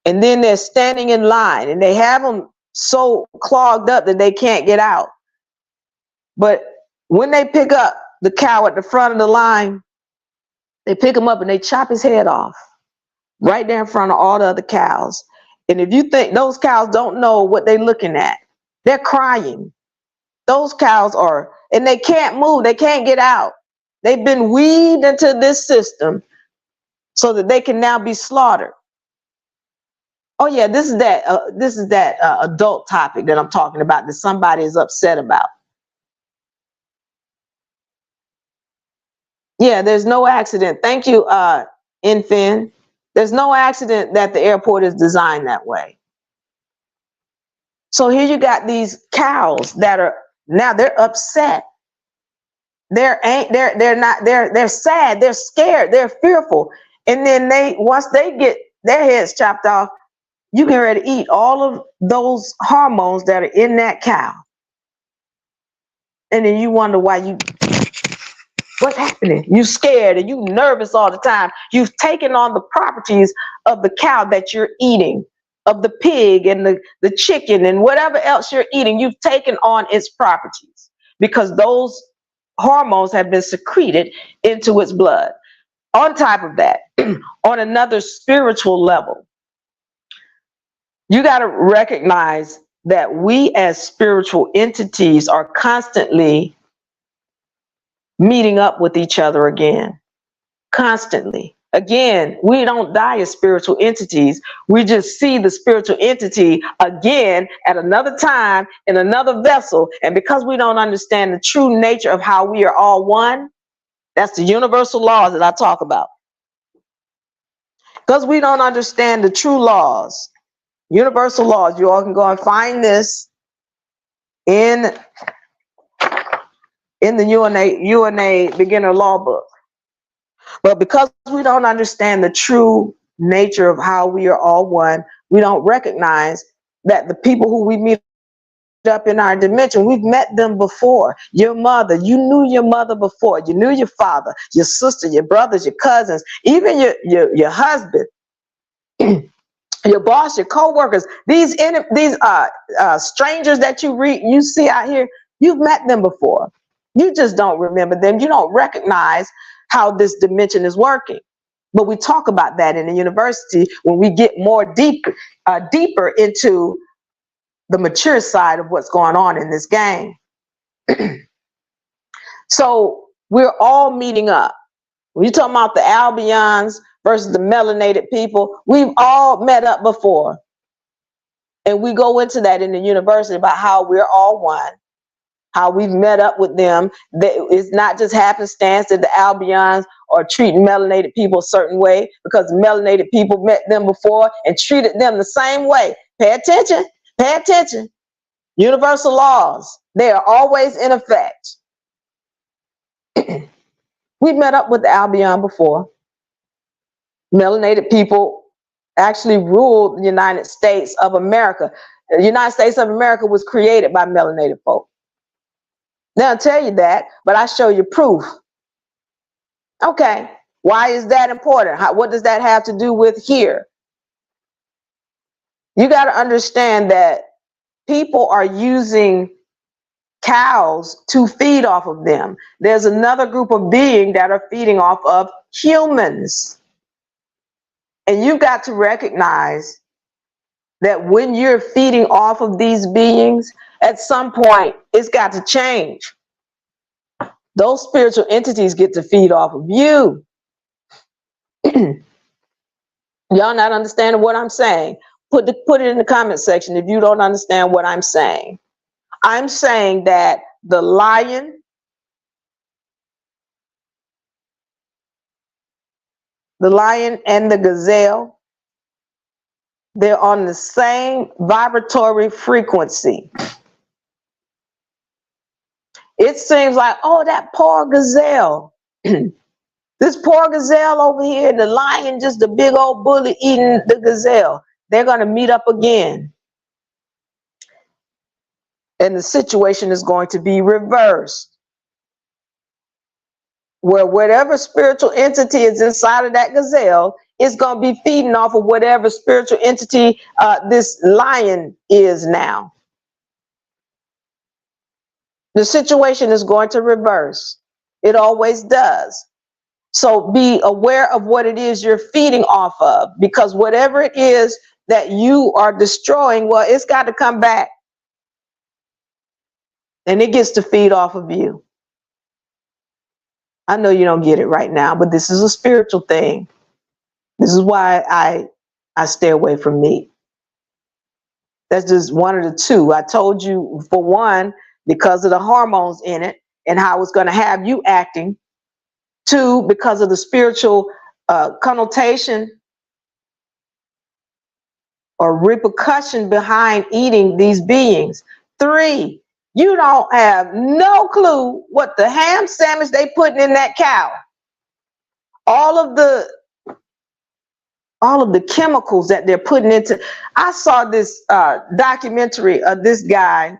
And then they're standing in line and they have them so clogged up that they can't get out. But when they pick up the cow at the front of the line, they pick him up and they chop his head off right there in front of all the other cows. And if you think those cows don't know what they're looking at, they're crying. Those cows are, and they can't move, they can't get out. They've been weaved into this system so that they can now be slaughtered. Oh yeah, this is that adult topic that I'm talking about that somebody is upset about. Yeah, there's no accident. Thank you, Infin. There's no accident that the airport is designed that way. So here you got these cows that are now they're upset. They're sad, they're scared, they're fearful. And then once they get their heads chopped off, you get ready to eat all of those hormones that are in that cow. And then you wonder what's happening? You scared and you nervous all the time. You've taken on the properties of the cow that you're eating, of the pig and the chicken and whatever else you're eating. You've taken on its properties because those hormones have been secreted into its blood. On top of that, on another spiritual level, you got to recognize that we as spiritual entities are constantly meeting up with each other again. Constantly. Again, we don't die as spiritual entities. We just see the spiritual entity again at another time in another vessel. And because we don't understand the true nature of how we are all one, that's the universal laws that I talk about. Because we don't understand the true laws, universal laws, you all can go and find this in the UNA beginner law book. But because we don't understand the true nature of how we are all one, we don't recognize that the people who we meet up in our dimension, we've met them before. Your mother, you knew your mother before. You knew your father, your sister, your brothers, your cousins, even your husband. your boss, your co-workers, these strangers that you see out here, you've met them before. You just don't remember them. You don't recognize how this dimension is working. But we talk about that in the university when we get more deeper into the mature side of what's going on in this game. So we're all meeting up. When you're talking about the albions versus the melanated people, we've all met up before. And we go into that in the university about how we're all one, how we've met up with them. It's not just happenstance that the albions are treating melanated people a certain way because melanated people met them before and treated them the same way. Pay attention. Pay attention. Universal laws, they are always in effect. We've met up with the Albion before. Melanated people actually ruled the United States of America. The United States of America was created by melanated folk. Now, I'll tell you that, but I show you proof. Okay, why is that important? What does that have to do with here? You got to understand that people are using cows to feed off of them. There's another group of beings that are feeding off of humans. And you've got to recognize that when you're feeding off of these beings, at some point, it's got to change. Those spiritual entities get to feed off of you. Y'all not understanding what I'm saying? Put it in the comment section if you don't understand what I'm saying. I'm saying that the lion, and the gazelle, they're on the same vibratory frequency. It seems like, oh, that poor gazelle. This poor gazelle over here, the lion, just a big old bully eating the gazelle. They're going to meet up again. And the situation is going to be reversed. Where whatever spiritual entity is inside of that gazelle is going to be feeding off of whatever spiritual entity this lion is now. The situation is going to reverse. It always does. So be aware of what it is you're feeding off of, because whatever it is that you are destroying, well, it's got to come back. And it gets to feed off of you. I know you don't get it right now, but this is a spiritual thing. This is why I stay away from meat. That's just one of the two. I told you, for one, because of the hormones in it and how it's going to have you acting. Two, because of the spiritual connotation or repercussion behind eating these beings. Three, you don't have no clue what the ham sandwich they putting in that cow. All of the chemicals that they're putting into. I saw this documentary of this guy.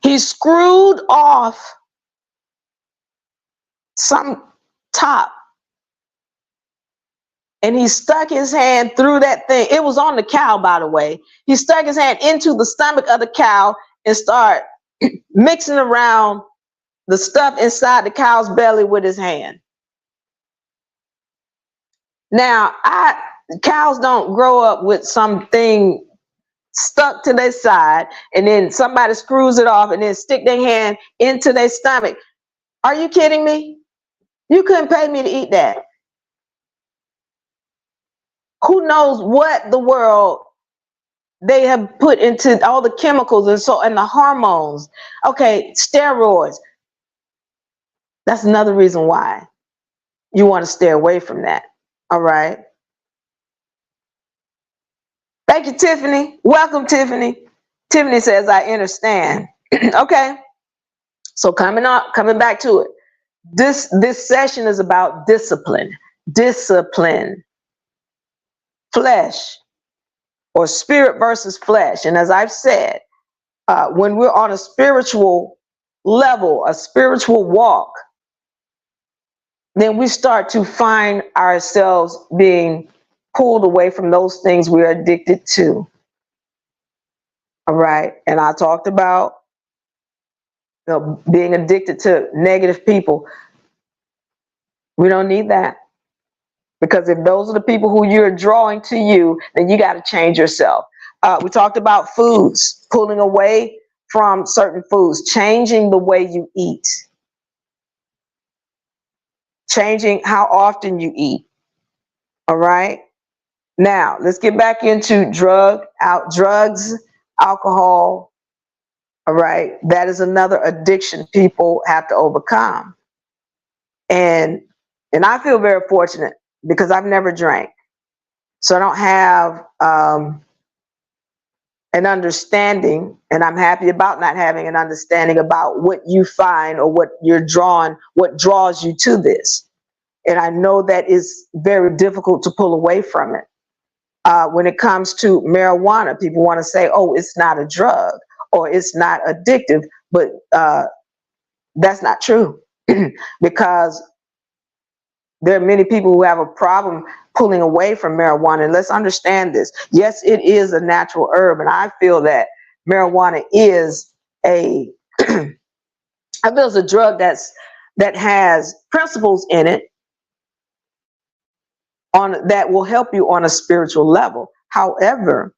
He screwed off some top and he stuck his hand through that thing. It was on the cow, by the way. He stuck his hand into the stomach of the cow and started mixing around the stuff inside the cow's belly with his hand. Now, cows don't grow up with something stuck to their side and then somebody screws it off and then stick their hand into their stomach. Are you kidding me? You couldn't pay me to eat that. Who knows what the world they have put into all the chemicals and the hormones. Okay, steroids. That's another reason why you want to stay away from that. All right. Thank you, Tiffany. Welcome, Tiffany. Tiffany says, I understand. Okay. So coming back to it. This session is about discipline. Discipline. Flesh, or spirit versus flesh. And as I've said, when we're on a spiritual level, a spiritual walk, then we start to find ourselves being pulled away from those things we're addicted to. All right. And I talked about, you know, being addicted to negative people. We don't need that. Because if those are the people who you're drawing to you, then you got to change yourself. We talked about foods, pulling away from certain foods, changing the way you eat, changing how often you eat. All right. Now let's get back into drugs, alcohol. All right. That is another addiction people have to overcome. And I feel very fortunate because I've never drank. So I don't have an understanding, and I'm happy about not having an understanding about what you find or what you're drawn, what draws you to this. And I know that is very difficult to pull away from it. When it comes to marijuana, people want to say, oh, it's not a drug or it's not addictive, but that's not true because there are many people who have a problem pulling away from marijuana. And let's understand this. Yes, it is a natural herb. And I feel that marijuana is I feel it's a drug that has principles in it that will help you on a spiritual level. However,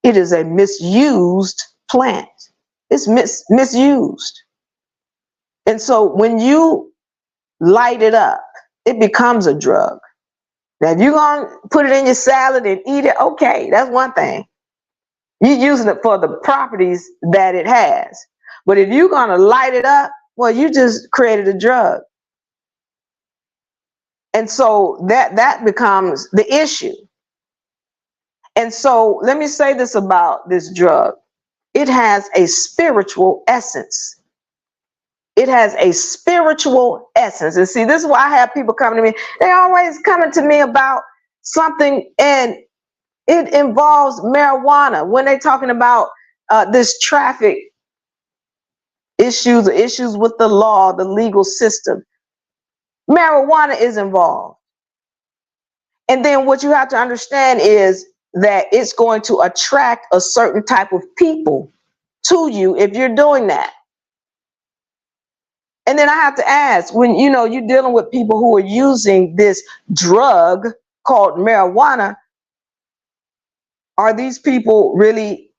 it is a misused plant. It's misused. And so when you light it up, it becomes a drug. Now, if you're going to put it in your salad and eat it, okay, that's one thing. You're using it for the properties that it has. But if you're going to light it up, well, you just created a drug. And so that becomes the issue. And so let me say this about this drug. It has a spiritual essence. It has a spiritual essence. And see, this is why I have people coming to me. They're always coming to me about something, and it involves marijuana. When they're talking about this traffic issues, issues with the law, the legal system, marijuana is involved. And then what you have to understand is that it's going to attract a certain type of people to you if you're doing that. And then I have to ask, when you're dealing with people who are using this drug called marijuana, are these people really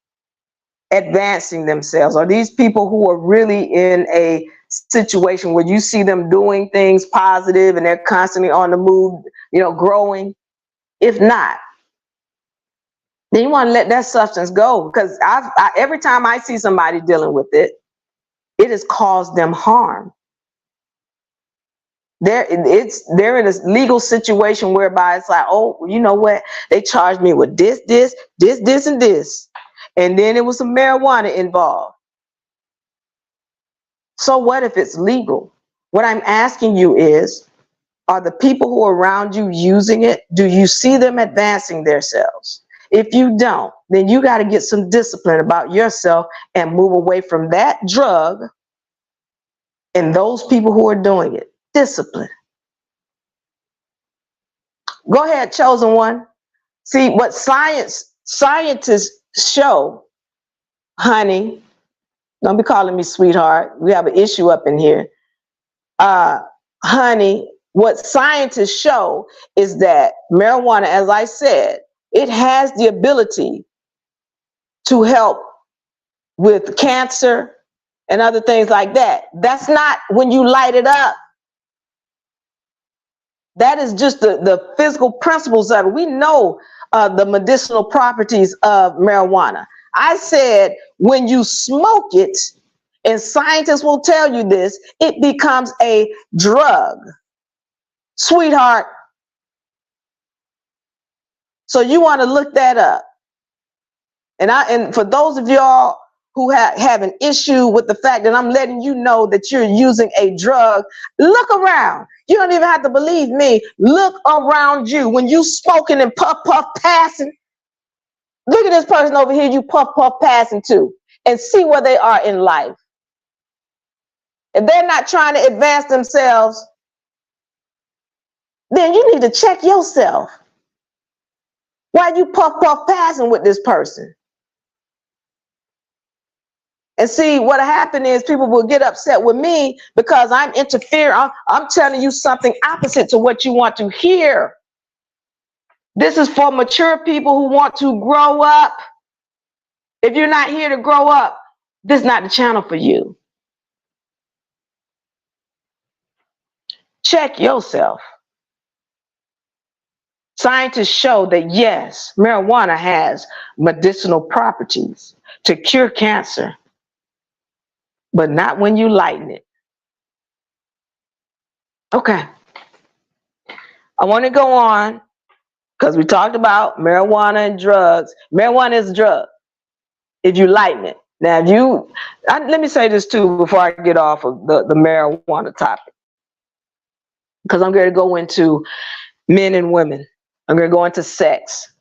advancing themselves? Are these people who are really in a situation where you see them doing things positive and they're constantly on the move, growing? If not, then you want to let that substance go, because every time I see somebody dealing with it, it has caused them harm. They're in a legal situation whereby it's like, oh, you know what? They charged me with this, and this. And then it was some marijuana involved. So what if it's legal? What I'm asking you is, are the people who are around you using it? Do you see them advancing themselves? If you don't, then you got to get some discipline about yourself and move away from that drug and those people who are doing it. Discipline. Go ahead, chosen one. See what scientists show, honey. Don't be calling me sweetheart. We have an issue up in here. Honey, what scientists show is that marijuana, as I said, it has the ability to help with cancer and other things like that. That's not when you light it up. That is just the physical principles of it. We know the medicinal properties of marijuana. I said when you smoke it, and scientists will tell you this, it becomes a drug. Sweetheart. So you want to look that up. And for those of y'all who have an issue with the fact that I'm letting you know that you're using a drug, look around. You don't even have to believe me. Look around you. When you smoking and puff passing, look at this person over here you puff passing to, and see where they are in life. If they're not trying to advance themselves, then you need to check yourself. Why you puff passing with this person? And see, what happened is people will get upset with me because I'm interfering. I'm telling you something opposite to what you want to hear. This is for mature people who want to grow up. If you're not here to grow up, this is not the channel for you. Check yourself. Scientists show that yes, marijuana has medicinal properties to cure cancer, but not when you lighten it. Okay. I want to go on because we talked about marijuana and drugs. Marijuana is a drug if you lighten it. Now, let me say this too before I get off of the marijuana topic, because I'm going to go into men and women. I'm going to go into sex.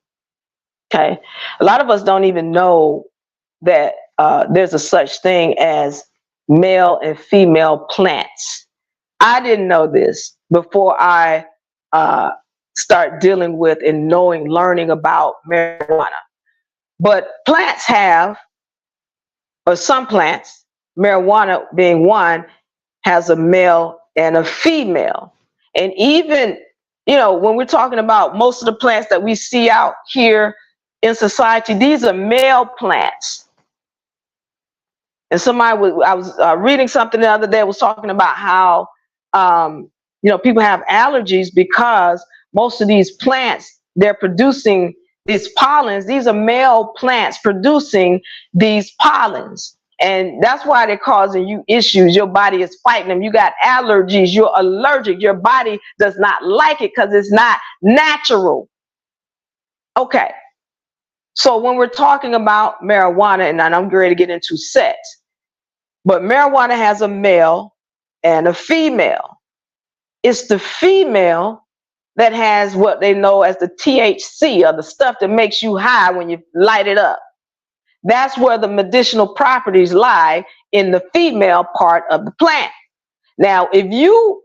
Okay. A lot of us don't even know that there's a such thing as male and female plants. I didn't know this before I start dealing with and learning about marijuana. But plants have, or some plants, marijuana being one, has a male and a female. And even, when we're talking about most of the plants that we see out here in society, these are male plants. And I was reading something the other day, was talking about how, people have allergies because most of these plants, they're producing these pollens. These are male plants producing these pollens. And that's why they're causing you issues. Your body is fighting them. You got allergies. You're allergic. Your body does not like it because it's not natural. Okay. So when we're talking about marijuana, and I'm going to get into sex, but marijuana has a male and a female. It's the female that has what they know as the THC, or the stuff that makes you high when you light it up. That's where the medicinal properties lie, in the female part of the plant. Now, if you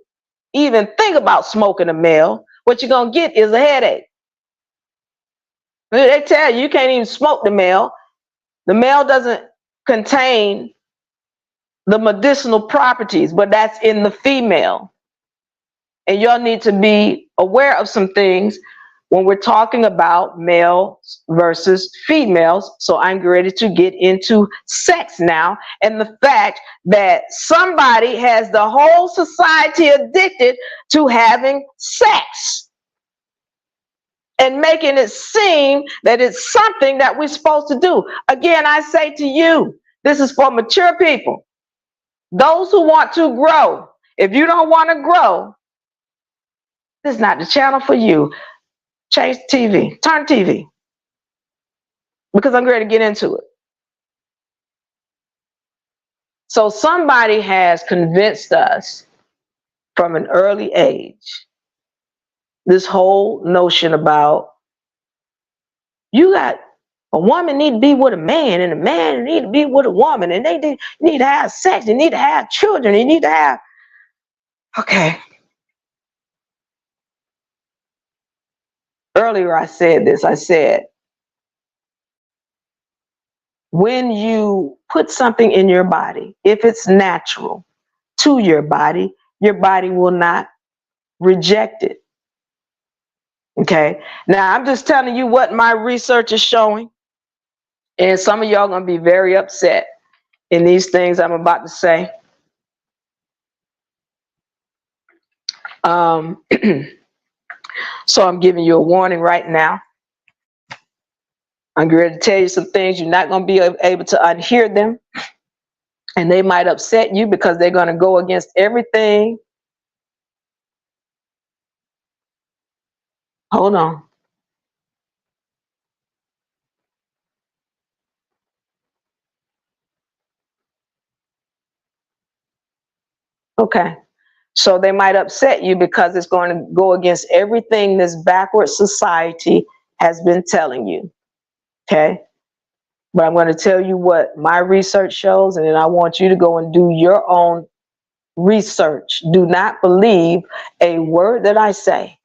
even think about smoking a male, what you're going to get is a headache. They tell you can't even smoke the male. The male doesn't contain the medicinal properties, but that's in the female. And y'all need to be aware of some things when we're talking about males versus females. So I'm ready to get into sex now, and the fact that somebody has the whole society addicted to having sex and making it seem that it's something that we're supposed to do. Again, I say to you, this is for mature people. Those who want to grow. If you don't want to grow, this is not the channel for you. Change TV. Turn TV. Because I'm ready to get into it. So somebody has convinced us from an early age this whole notion about a woman need to be with a man, and a man need to be with a woman, and they need to have sex, they need to have children, they need to have... Okay. Earlier I said this, I said, when you put something in your body, if it's natural to your body will not reject it. Okay. Now I'm just telling you what my research is showing. And some of y'all are going to be very upset in these things I'm about to say. So I'm giving you a warning right now. I'm going to tell you some things. You're not going to be able to unhear them. And they might upset you because they're going to go against everything. Hold on. Okay. So they might upset you because it's going to go against everything this backward society has been telling you. Okay. But I'm going to tell you what my research shows, and then I want you to go and do your own research. Do not believe a word that I say.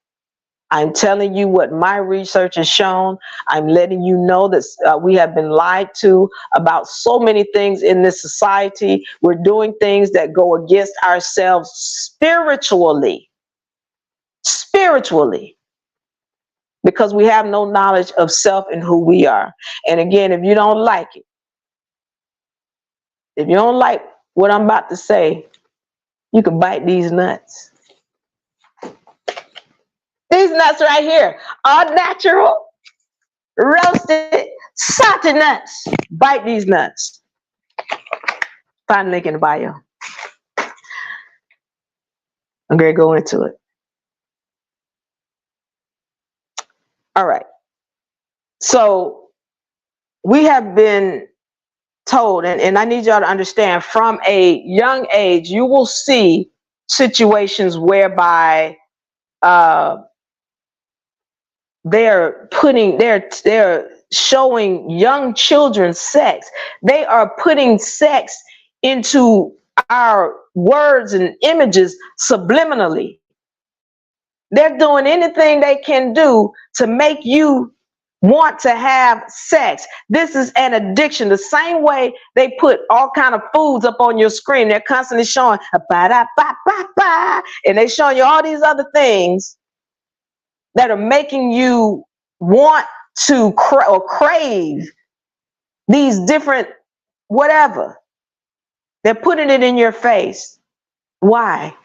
I'm telling you what my research has shown. I'm letting you know that we have been lied to about so many things in this society. We're doing things that go against ourselves spiritually. Spiritually. Because we have no knowledge of self and who we are. And again, if you don't like it, if you don't like what I'm about to say, you can bite these nuts. These nuts right here, all natural, roasted, salted nuts. Bite these nuts. Find the link in the bio. I'm going to go into it. All right. So we have been told, and I need y'all to understand, from a young age, you will see situations whereby they're showing young children sex. They are putting sex into our words and images subliminally. They're doing anything they can do to make you want to have sex. This is an addiction. The same way they put all kind of foods up on your screen. They're constantly showing and they're showing you all these other things that are making you want to crave these different whatever. They're putting it in your face. Why?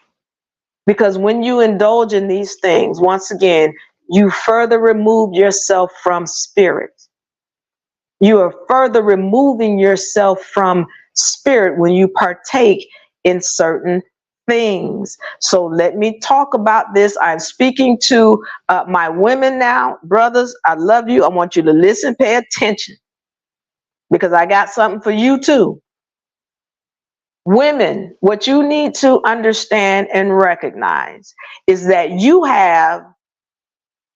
Because when you indulge in these things, once again, you further remove yourself from spirit. You are further removing yourself from spirit when you partake in certain things. So let me talk about this. I'm speaking to my women now. Brothers, I love you. I want you to listen, pay attention, because I got something for you too. Women, what you need to understand and recognize is that you have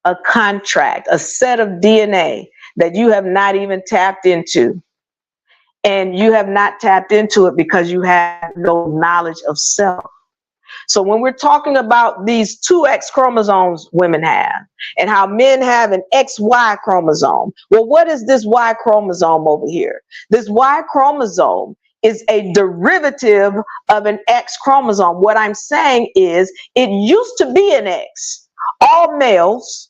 a contract, a set of DNA that you have not even tapped into. And you have not tapped into it because you have no knowledge of self. So when we're talking about these two X chromosomes women have, and how men have an XY chromosome, well, what is this Y chromosome over here? This Y chromosome is a derivative of an X chromosome. What I'm saying is, it used to be an X. All males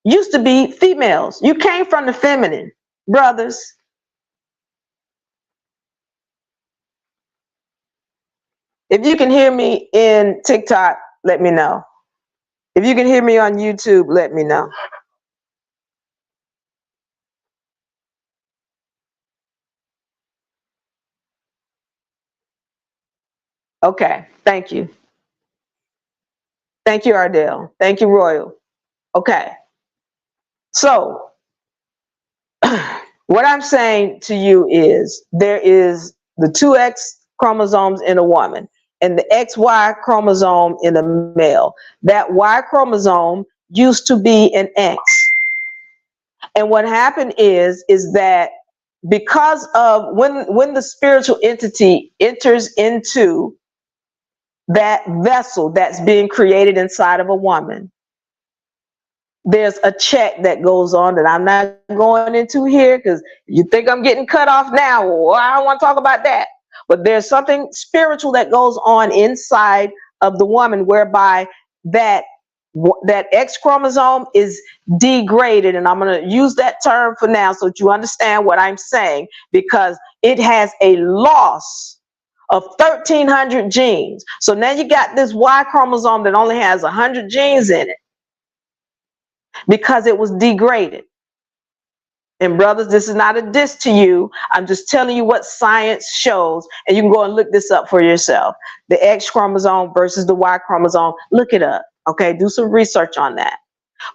used to be females. You came from the feminine, brothers. If you can hear me in TikTok, let me know. If you can hear me on YouTube, let me know. Okay, thank you. Thank you, Ardell. Thank you, Royal. Okay. So, what I'm saying to you is, there is the two X chromosomes in a woman and the XY chromosome in a male. That Y chromosome used to be an X. And what happened is that because of when the spiritual entity enters into that vessel that's being created inside of a woman, there's a check that goes on that I'm not going into here, because you think I'm getting cut off now. Well, I don't want to talk about that. But there's something spiritual that goes on inside of the woman, whereby that X chromosome is degraded. And I'm going to use that term for now so that you understand what I'm saying, because it has a loss of 1,300 genes. So now you got this Y chromosome that only has 100 genes in it, because it was degraded. And brothers, this is not a diss to you. I'm just telling you what science shows, and you can go and look this up for yourself. The X chromosome versus the Y chromosome. Look it up, okay? Do some research on that.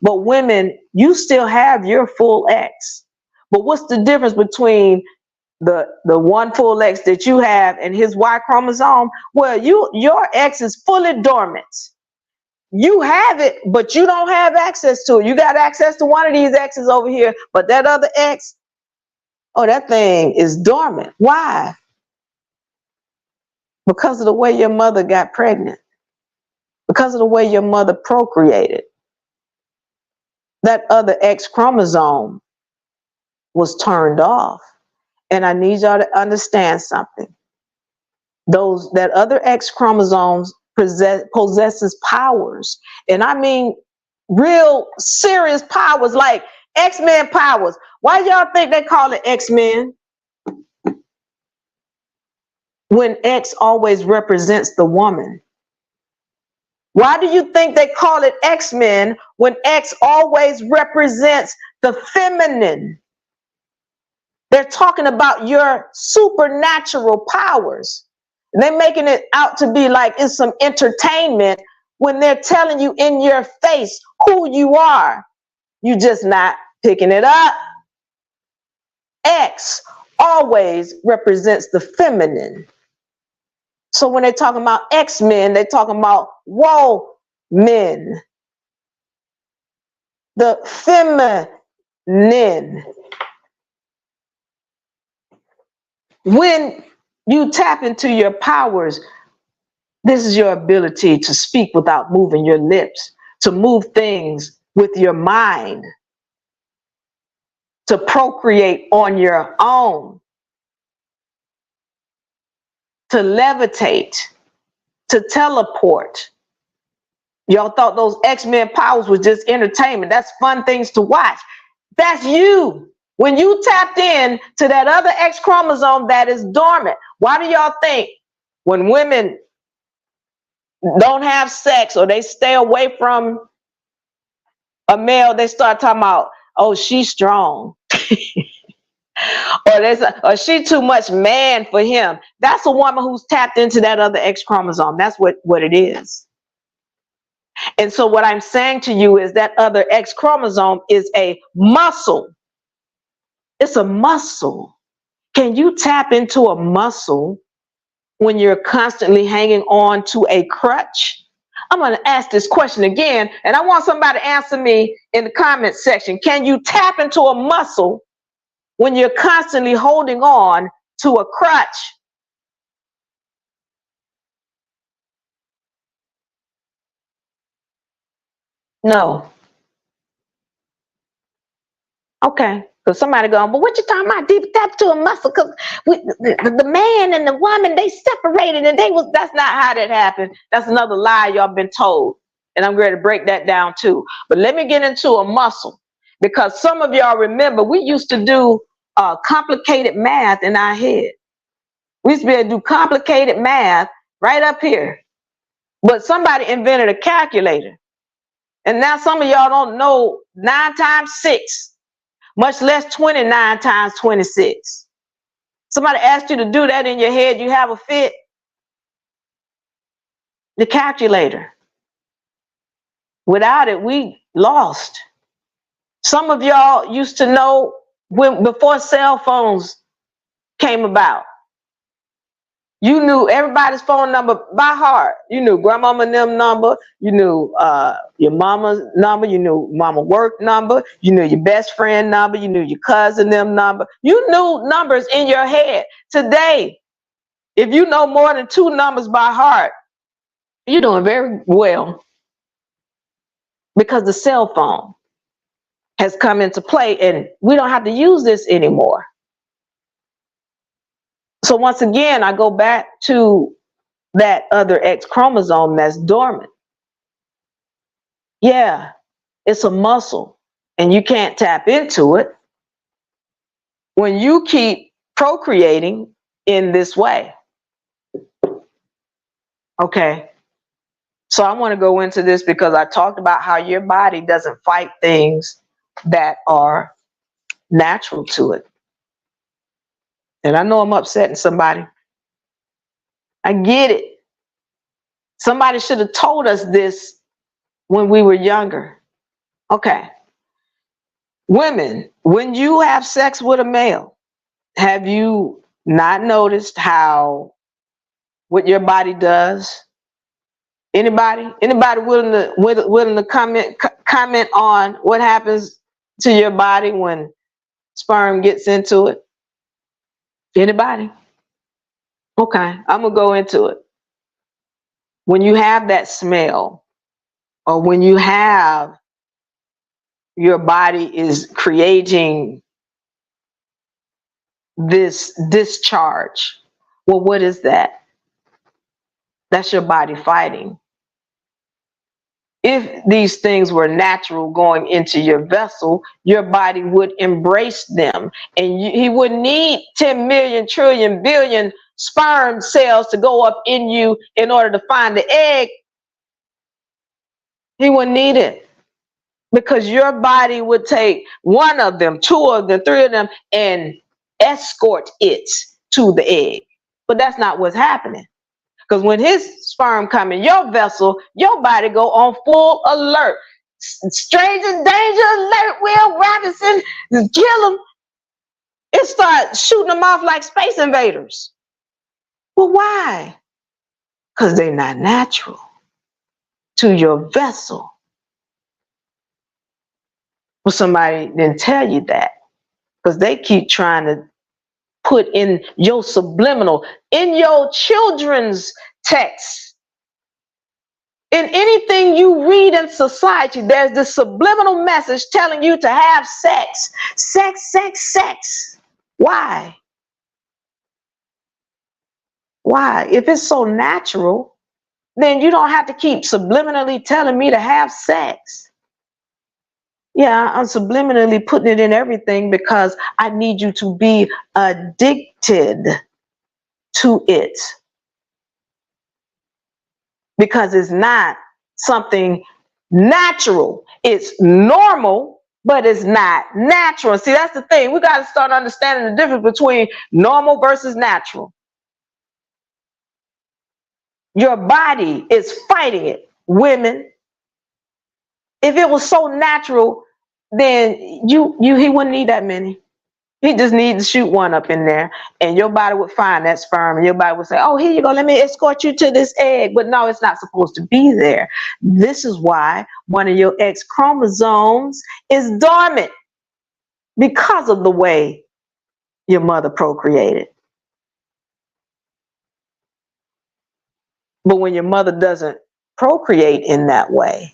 But women, you still have your full X. But what's the difference between the one full X that you have and his Y chromosome? Well, your X is fully dormant. You have it, but you don't have access to it. You got access to one of these X's over here, but that other X, oh, that thing is dormant. Why? Because of the way your mother got pregnant. Because of the way your mother procreated. that other X chromosome was turned off. And I need y'all to understand something. That other X chromosomes possesses powers. And I mean real serious powers, like X-Men powers. Why y'all think they call it X-Men? When X always represents the woman. Why do you think they call it X-Men when X always represents the feminine? They're talking about your supernatural powers. They're making it out to be like it's some entertainment when they're telling you in your face who you are. You just not picking it up. X always represents the feminine. So when they're talking about X-Men, they're talking about woe men. The feminine. When you tap into your powers, this is your ability to speak without moving your lips, to move things with your mind, to procreate on your own, to levitate, to teleport. Y'all thought those X-Men powers was just entertainment. That's fun things to watch. That's you. When you tapped in to that other X chromosome that is dormant, why do y'all think when women don't have sex or they stay away from a male, they start talking about, oh, she's strong. or she too much man for him. That's a woman who's tapped into that other X chromosome. That's what it is. And so what I'm saying to you is that other X chromosome is a muscle. It's a muscle. Can you tap into a muscle when you're constantly hanging on to a crutch? I'm going to ask this question again, and I want somebody to answer me in the comment section. Can you tap into a muscle when you're constantly holding on to a crutch? No. Okay. Because somebody going, but what you talking about? Deep tap to a muscle? Because the man and the woman, they separated, and that's not how that happened. That's another lie y'all been told. And I'm ready to break that down too. But let me get into a muscle. Because some of y'all remember, we used to do complicated math in our head. We used to be able to do complicated math right up here. But somebody invented a calculator. And now some of y'all don't know 9 times 6. Much less 29 times 26. Somebody asked you to do that in your head, you have a fit. The calculator. Without it, we lost. Some of y'all used to know before cell phones came about. You knew everybody's phone number by heart. You knew grandmama and them number. You knew your mama's number. You knew mama work number. You knew your best friend number. You knew your cousin them number. You knew numbers in your head. Today, if you know more than 2 numbers by heart, you're doing very well, because the cell phone has come into play and we don't have to use this anymore. So once again, I go back to that other X chromosome that's dormant. Yeah, it's a muscle and you can't tap into it when you keep procreating in this way. Okay, so I want to go into this because I talked about how your body doesn't fight things that are natural to it. And I know I'm upsetting somebody. I get it. Somebody should have told us this when we were younger. Okay. Women, when you have sex with a male, have you not noticed what your body does? Anybody willing to comment on what happens to your body when sperm gets into it? Anybody? Okay, I'm gonna go into it. When you have that smell, or when you have your body is creating this discharge. Well, what is that? That's your body fighting. If these things were natural going into your vessel, your body would embrace them. And he wouldn't need 10 million, trillion, billion sperm cells to go up in you in order to find the egg. He wouldn't need it. Because your body would take one of them, two of them, three of them, and escort it to the egg. But that's not what's happening. Because when his sperm come in your vessel, your body go on full alert. Stranger danger alert, Will Robinson, kill him. It starts shooting them off like space invaders. Well, why? Because they're not natural to your vessel. Well, somebody didn't tell you that, because they keep trying to put in your subliminal, in your children's text, in anything you read in society, there's this subliminal message telling you to have sex. Sex, sex, sex. Why? Why? If it's so natural, then you don't have to keep subliminally telling me to have sex. Yeah, I'm subliminally putting it in everything because I need you to be addicted to it. Because it's not something natural. It's normal, but it's not natural. See, that's the thing. We got to start understanding the difference between normal versus natural. Your body is fighting it. Women, if it was so natural, then he wouldn't need that many. He just needs to shoot one up in there, and your body would find that sperm, and your body would say, oh, here you go, let me escort you to this egg. But no, it's not supposed to be there. This is why one of your X chromosomes is dormant, because of the way your mother procreated. But when your mother doesn't procreate in that way,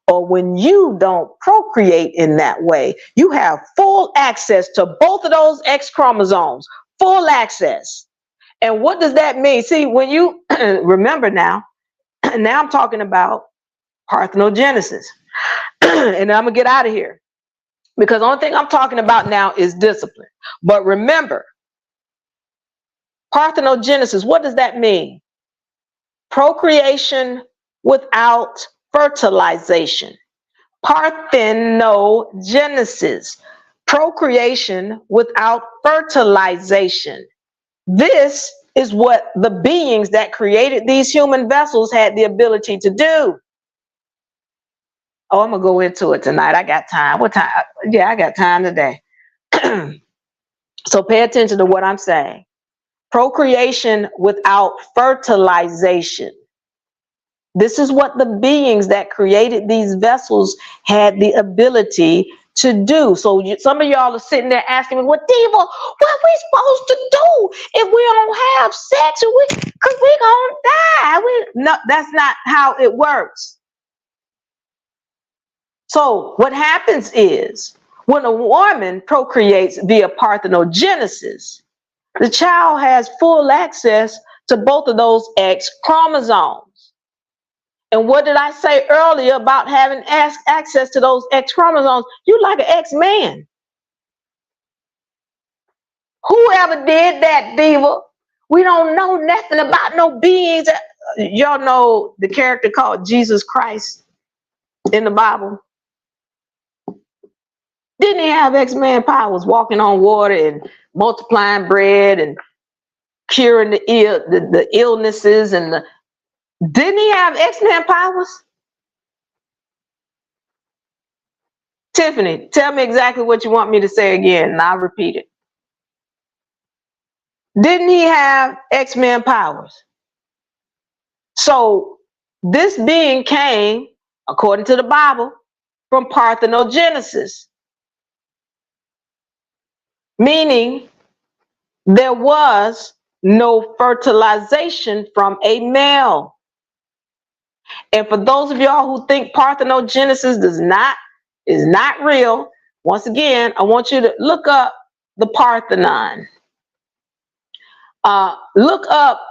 or when you don't procreate in that way, you have full access to both of those X chromosomes, full access. And what does that mean? See, when you remember now I'm talking about parthenogenesis. And I'm gonna get out of here, because the only thing I'm talking about now is discipline. But remember, parthenogenesis, what does that mean? Procreation without fertilization. Parthenogenesis, procreation without fertilization. This is what the beings that created these human vessels had the ability to do. Oh, I'm gonna go into it tonight. I got time. What time? Yeah, I got time today. So pay attention to what I'm saying. Procreation without fertilization. This is what the beings that created these vessels had the ability to do. So some of y'all are sitting there asking me, well, Diva, what are we supposed to do if we don't have sex? Because we're going to die. No, that's not how it works. So what happens is, when a woman procreates via parthenogenesis, the child has full access to both of those X chromosomes. And what did I say earlier about having access to those X chromosomes? You like an X-man. Whoever did that, Diva, we don't know nothing about no beings. Y'all know the character called Jesus Christ in the Bible. Didn't he have X-man powers, walking on water and multiplying bread and curing the illnesses and the... Didn't he have X-Men powers? Tiffany, tell me exactly what you want me to say again, and I'll repeat it. Didn't he have X-Men powers? So this being came, according to the Bible, from parthenogenesis, meaning there was no fertilization from a male. And for those of y'all who think parthenogenesis does not is not real. Once again, I want you to look up the Parthenon. Look up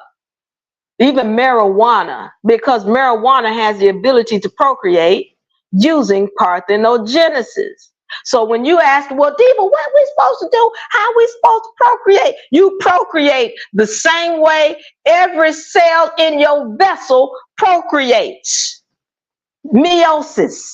even marijuana, because marijuana has the ability to procreate using parthenogenesis. So when you ask, well, Diva, what are we supposed to do? How are we supposed to procreate? You procreate the same way every cell in your vessel procreates. Meiosis.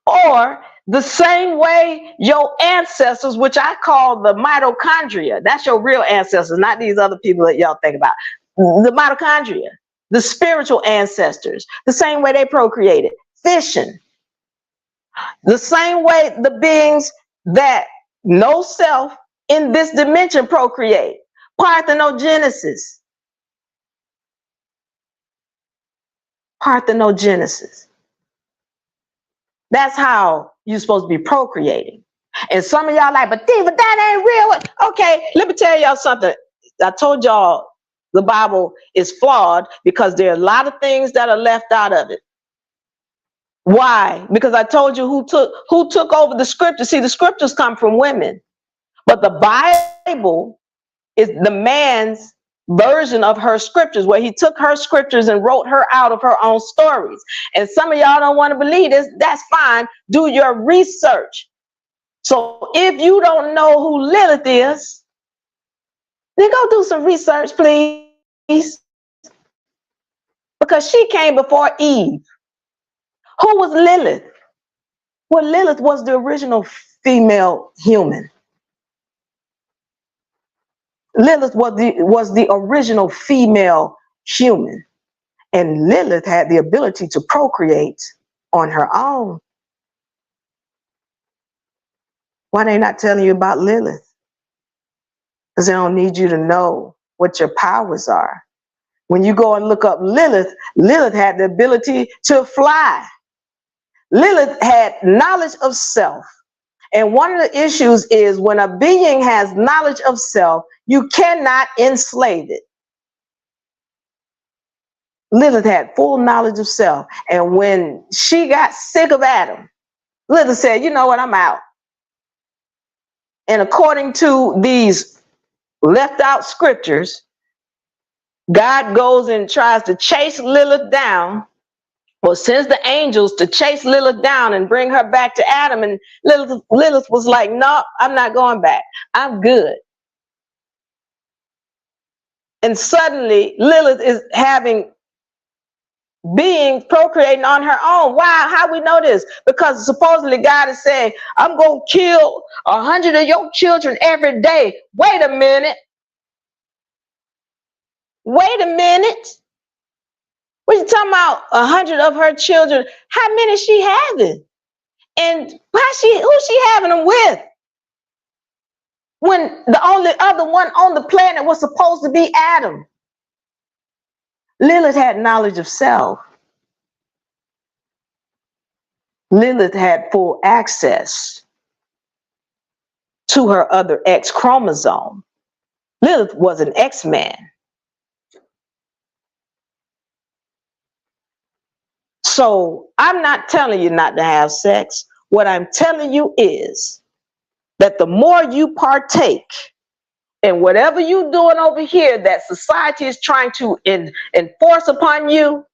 Or the same way your ancestors, which I call the mitochondria, that's your real ancestors, not these other people that y'all think about. The mitochondria, the spiritual ancestors, the same way they procreated, fission. The same way the beings that know self in this dimension procreate, parthenogenesis. Parthenogenesis. That's how you're supposed to be procreating. And some of y'all like, but Diva, that ain't real. Okay, let me tell y'all something. I told y'all the Bible is flawed because there are a lot of things that are left out of it. Why? Because I told you who took over the scriptures. See, the scriptures come from women, but the Bible is the man's version of her scriptures, where he took her scriptures and wrote her out of her own stories. And some of y'all don't want to believe this. That's fine. Do your research. So if you don't know who Lilith is, then go do some research, please. Because she came before Eve. Who was Lilith? Well, Lilith was the original female human. Lilith was the original female human. And Lilith had the ability to procreate on her own. Why they not telling you about Lilith? Because they don't need you to know what your powers are. When you go and look up Lilith, Lilith had the ability to fly. Lilith had knowledge of self. And one of the issues is when a being has knowledge of self, you cannot enslave it. Lilith had full knowledge of self. And when she got sick of Adam, Lilith said, you know what, I'm out. And according to these left out scriptures, God goes and tries to chase Lilith down, or sends the angels to chase Lilith down and bring her back to Adam. And Lilith was like, no, I'm not going back. I'm good. And suddenly Lilith is having beings procreating on her own. Wow, how we know this? Because supposedly God is saying, I'm going to kill 100 of your children every day. Wait a minute. Wait a minute. What you talking about? 100 of her children? How many is she having? And who's she having them with? When the only other one on the planet was supposed to be Adam. Lilith had knowledge of self. Lilith had full access to her other X chromosome. Lilith was an X-man. So I'm not telling you not to have sex. What I'm telling you is that the more you partake in whatever you're doing over here that society is trying to enforce upon you,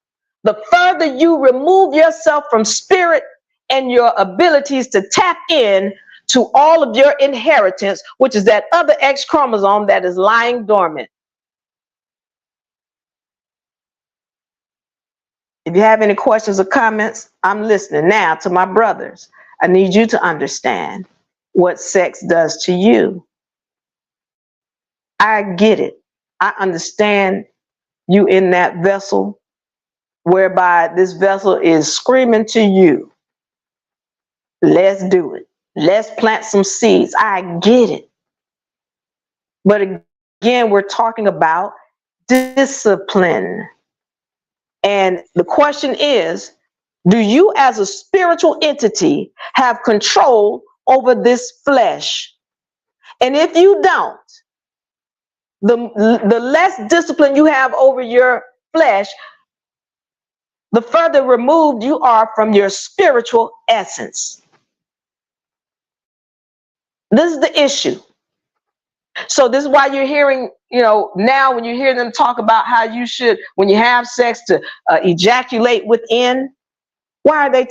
the further you remove yourself from spirit and your abilities to tap in to all of your inheritance, which is that other X chromosome that is lying dormant. If you have any questions or comments, I'm listening. Now, to my brothers, I need you to understand what sex does to you. I get it. I understand you in that vessel, whereby this vessel is screaming to you, let's do it. Let's plant some seeds. I get it. But again, we're talking about discipline. And the question is, do you as a spiritual entity have control over this flesh? And if you don't, the less discipline you have over your flesh, the further removed you are from your spiritual essence. This is the issue. So this is why you're hearing, now when you hear them talk about how you should, when you have sex, to ejaculate within. Why are they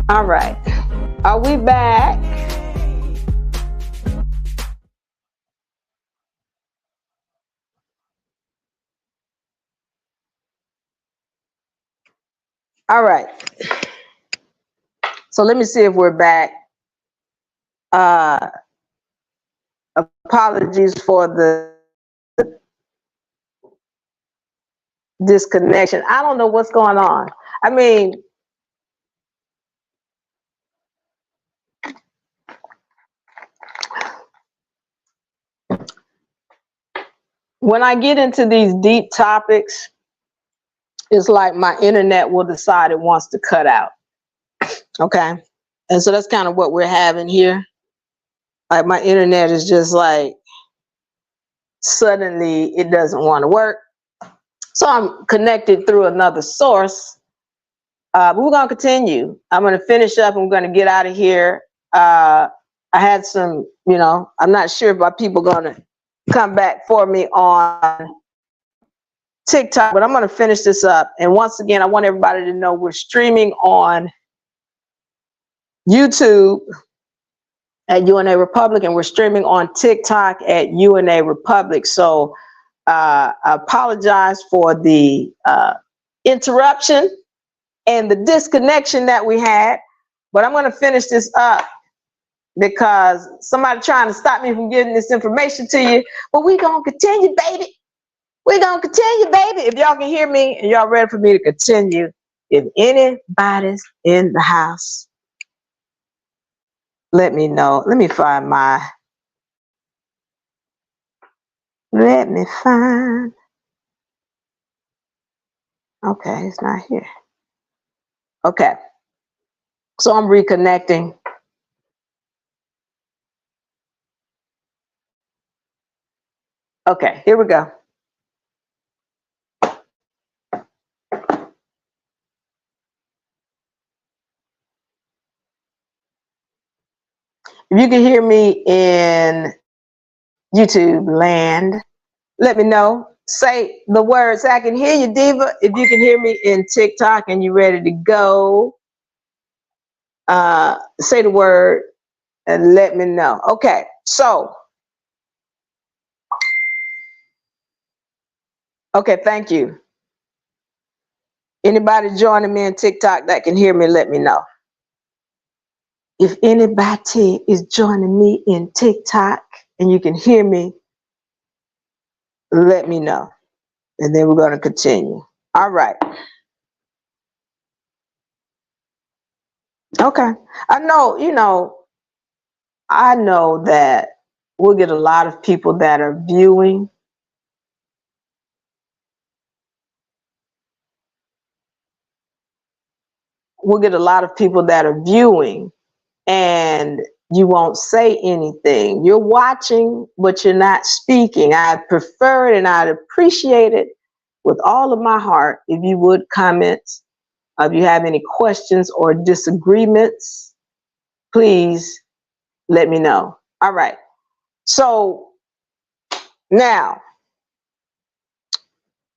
All right. Are we back? All right. So let me see if we're back. Apologies for the disconnection. I don't know what's going on. I mean, when I get into these deep topics, it's like my internet will decide it wants to cut out. Okay. And so that's kind of what we're having here. Like my internet is just like, suddenly it doesn't want to work. So I'm connected through another source. But we're going to continue. I'm going to finish up. I'm going to get out of here. I had some, I'm not sure if my people are going to come back for me on TikTok, but I'm going to finish this up. And once again, I want everybody to know we're streaming on YouTube at UNARepublic, and we're streaming on TikTok at UNARepublic. So I apologize for the interruption and the disconnection that we had, but I'm going to finish this up because somebody trying to stop me from getting this information to you. But we're going to continue, baby. We're going to continue, baby. If y'all can hear me and y'all ready for me to continue, if anybody's in the house, let me know. Let me find okay, it's not here. Okay, so I'm reconnecting. Okay, here we go. If you can hear me in YouTube land, let me know. Say the words. I can hear you, Diva. If you can hear me in TikTok and you're ready to go, say the word and let me know. Okay, so. Okay, thank you. Anybody joining me in TikTok that can hear me, let me know. If anybody is joining me in TikTok and you can hear me, let me know. And then we're going to continue. All right. Okay. I know that we'll get a lot of people that are viewing. We'll get a lot of people that are viewing and you won't say anything. You're watching, but you're not speaking. I prefer it and I'd appreciate it with all of my heart if you would comment. If you have any questions or disagreements, please let me know. All right. So now,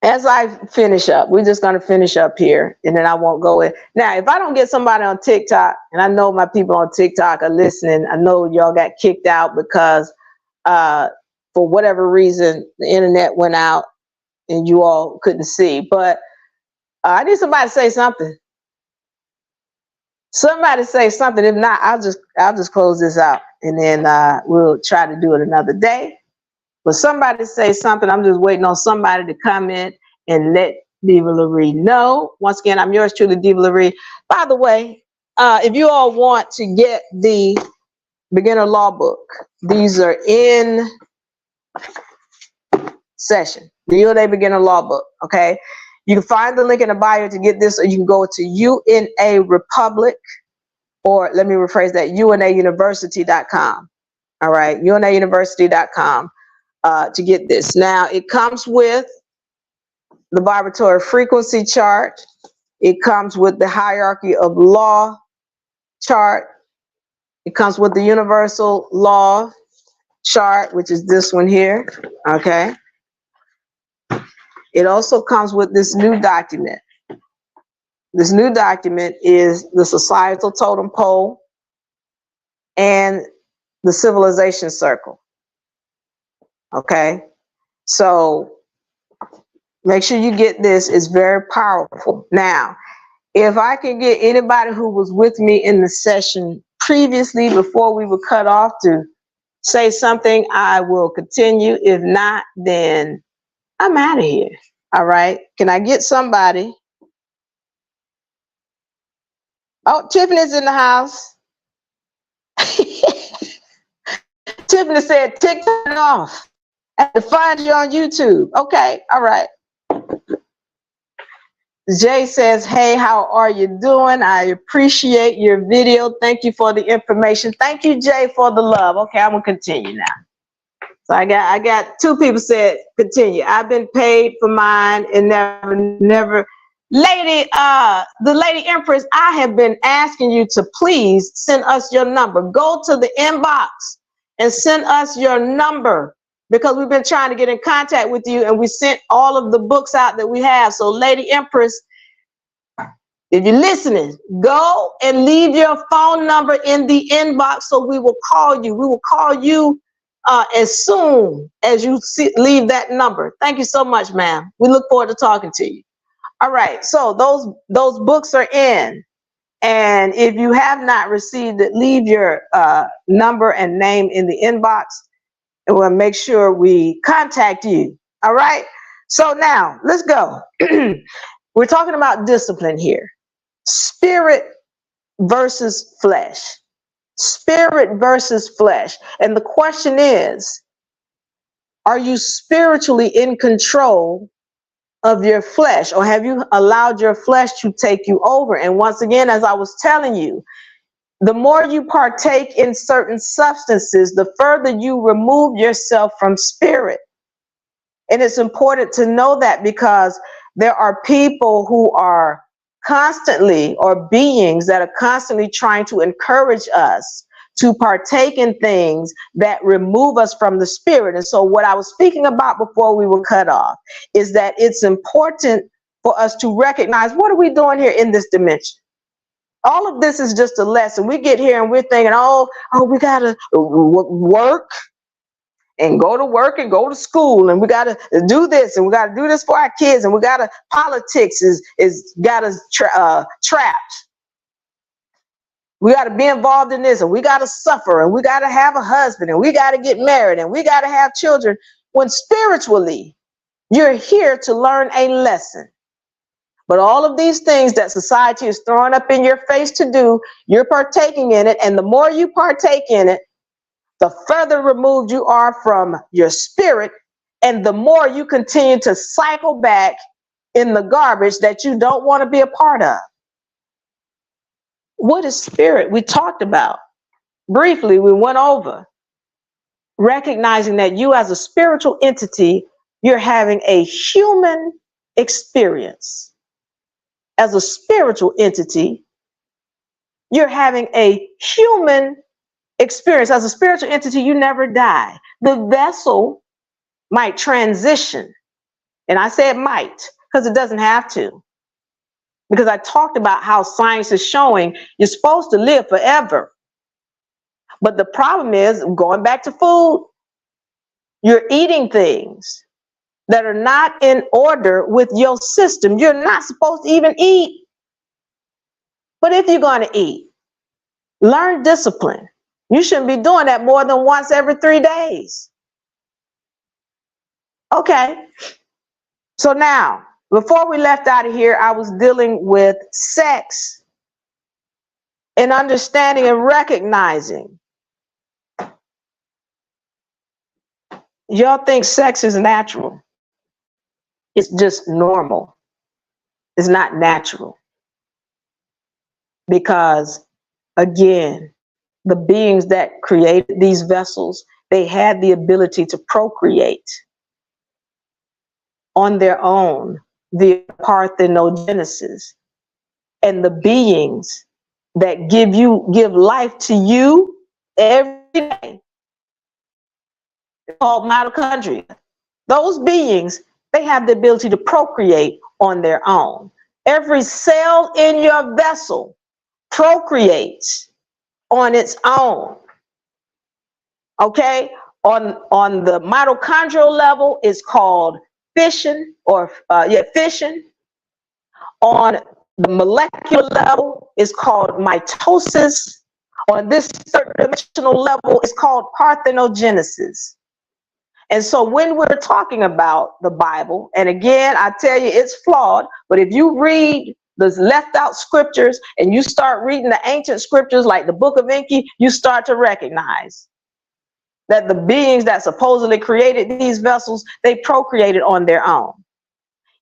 as I finish up, we're just going to finish up here and then I won't go in. Now, if I don't get somebody on TikTok, and I know my people on TikTok are listening, I know y'all got kicked out because for whatever reason, the internet went out and you all couldn't see. But I need somebody to say something. Somebody say something. If not, I'll just close this out and then we'll try to do it another day. But somebody say something. I'm just waiting on somebody to come in and let Diva Laree know. Once again, I'm yours truly, Diva Laree. By the way, if you all want to get the beginner law book, these are in session. The UNA beginner law book. Okay, you can find the link in the bio to get this, or you can go to UNARepublic, or let me rephrase that, UNAuniversity.com. All right, UNAuniversity.com. To get this. Now, it comes with the vibratory frequency chart. It comes with the hierarchy of law chart. It comes with the universal law chart, which is this one here. Okay. It also comes with this new document, This new document is the societal totem pole and the civilization circle. Okay, so make sure you get this. It's very powerful. Now, if I can get anybody who was with me in the session previously before we were cut off to say something, I will continue. If not, then I'm out of here. All right. Can I get somebody? Oh, Tiffany's in the house. Tiffany said, TikTok off. I have to find you on YouTube. Okay. All right. Jay says, hey, how are you doing? I appreciate your video. Thank you for the information. Thank you, Jay, for the love. Okay, I'm gonna continue now. So I got two people said continue. I've been paid for mine and never. Lady, the Lady Empress, I have been asking you to please send us your number. Go to the inbox and send us your number, because we've been trying to get in contact with you and we sent all of the books out that we have. So Lady Empress, if you're listening, go and leave your phone number in the inbox so we will call you. We will call you as soon as you leave that number. Thank you so much, ma'am. We look forward to talking to you. All right, so those books are in. And if you have not received it, leave your number and name in the inbox, and we'll make sure we contact you. All right, so now let's go. We're talking about discipline here. Spirit versus flesh. Spirit versus flesh. And the question is, are you spiritually in control of your flesh, or have you allowed your flesh to take you over? And once again, as I was telling you, the more you partake in certain substances, the further you remove yourself from spirit. And it's important to know that, because there are people who are constantly, or beings that are constantly trying to encourage us to partake in things that remove us from the spirit. And so what I was speaking about before we were cut off is that it's important for us to recognize, what are we doing here in this dimension? All of this is just a lesson. We get here and we're thinking, oh, we gotta work and go to work and go to school, and we gotta do this, and we gotta do this for our kids, and we gotta, politics is got us trapped. We got to be involved in this, and we got to suffer, and we got to have a husband, and we got to get married, and we got to have children. When spiritually, you're here to learn a lesson. But all of these things that society is throwing up in your face to do, you're partaking in it. And the more you partake in it, the further removed you are from your spirit, and the more you continue to cycle back in the garbage that you don't want to be a part of. What is spirit? We talked about briefly, we went over recognizing that you as a spiritual entity, you're having a human experience. As a spiritual entity, you're having a human experience. As a spiritual entity, you never die. The vessel might transition, and I say it might because it doesn't have to. Because I talked about how science is showing you're supposed to live forever. But the problem is, going back to food, you're eating things that are not in order with your system. You're not supposed to even eat. But if you're going to eat, learn discipline. You shouldn't be doing that more than once every 3 days. Okay. So now, before we left out of here, I was dealing with sex and understanding and recognizing. Y'all think sex is natural. It's just normal. It's not natural. Because, again, the beings that created these vessels, they had the ability to procreate on their own via Parthenogenesis. And the beings that give life to you every day, called mitochondria. Those beings, they have the ability to procreate on their own. Every cell in your vessel procreates on its own. Okay? On the mitochondrial level, it's called fission, or fission. On the molecular level, it's called mitosis. On this third dimensional level, it's called parthenogenesis. And so when we're talking about the Bible, and again, I tell you, it's flawed, but if you read the left out scriptures and you start reading the ancient scriptures like the Book of Enki, you start to recognize that the beings that supposedly created these vessels, they procreated on their own.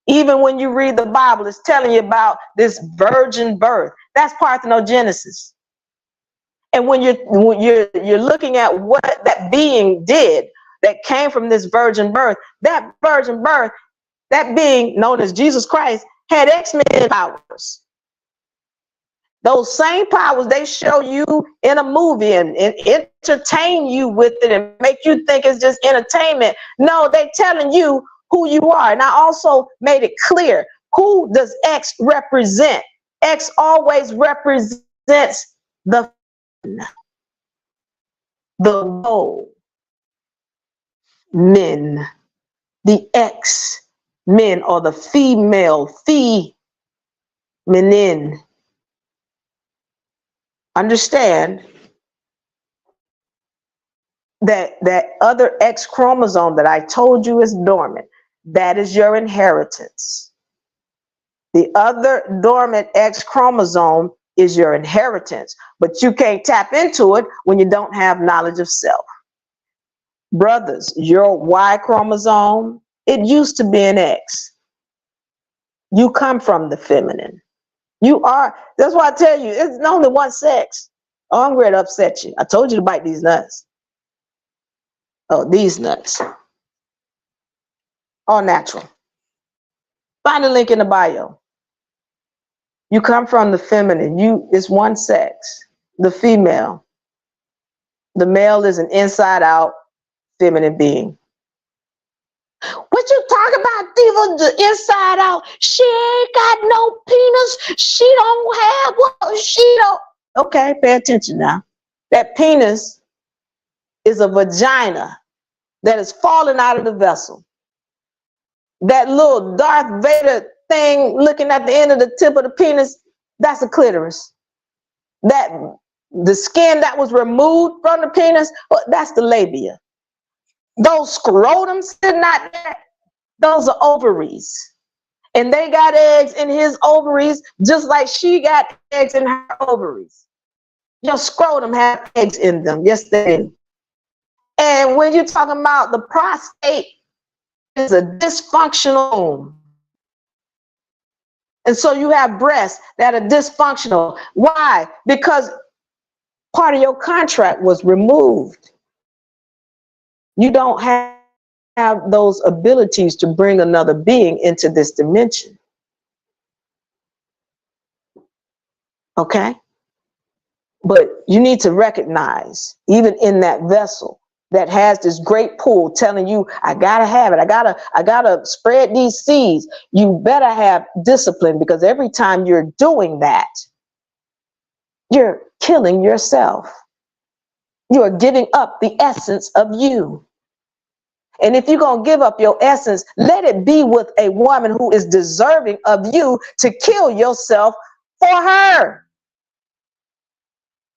Even when you read the Bible, it's telling you about this virgin birth. That's parthenogenesis. And when you're looking at what that being did that came from this virgin birth, that being known as Jesus Christ had X-Men powers. Those same powers they show you in a movie and entertain you with it and make you think it's just entertainment. No, they're telling you who you are. And I also made it clear, who does X represent? X always represents the low men, the X men, or the female, feminin. Understand that other X chromosome that I told you is dormant, that is your inheritance. The other dormant X chromosome is your inheritance, but you can't tap into it when you don't have knowledge of self. Brothers, your Y chromosome, it used to be an X. You come from the feminine. You are, that's why I tell you, it's only one sex. Oh, I'm ready to upset you. I told you to bite these nuts. Oh, these nuts. All natural. Find the link in the bio. You come from the feminine. It's one sex, the female. The male is an inside out feminine being. What you talk about, Diva, the inside out? She ain't got no penis. She don't have what she don't. Okay, pay attention now. That penis is a vagina that is falling out of the vessel. That little Darth Vader thing looking at the end of the tip of the penis, that's a clitoris. The skin that was removed from the penis, that's the labia. Those scrotums sitting out there, those are ovaries. And they got eggs in his ovaries, just like she got eggs in her ovaries. Your scrotum have eggs in them. Yes, they do. And when you're talking about the prostate, is a dysfunctional. And so you have breasts that are dysfunctional. Why? Because part of your contract was removed. You don't have those abilities to bring another being into this dimension. Okay? But you need to recognize, even in that vessel that has this great pool telling you, I gotta have it, I gotta spread these seeds, you better have discipline, because every time you're doing that, you're killing yourself. You are giving up the essence of you. And if you're going to give up your essence, let it be with a woman who is deserving of you to kill yourself for her.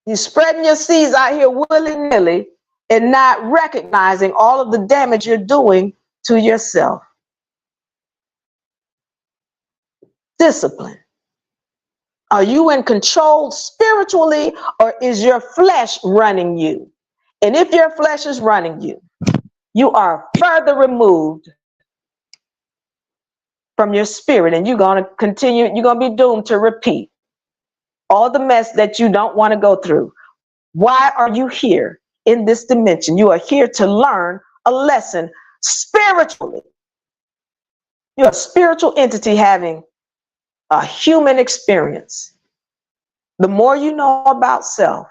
You're spreading your seeds out here willy-nilly and not recognizing all of the damage you're doing to yourself. Discipline. Are you in control spiritually, or is your flesh running you? And if your flesh is running you, you are further removed from your spirit, and you're going to continue, you're going to be doomed to repeat all the mess that you don't want to go through. Why are you here in this dimension? You are here to learn a lesson spiritually. You're a spiritual entity having a human experience. The more you know about self,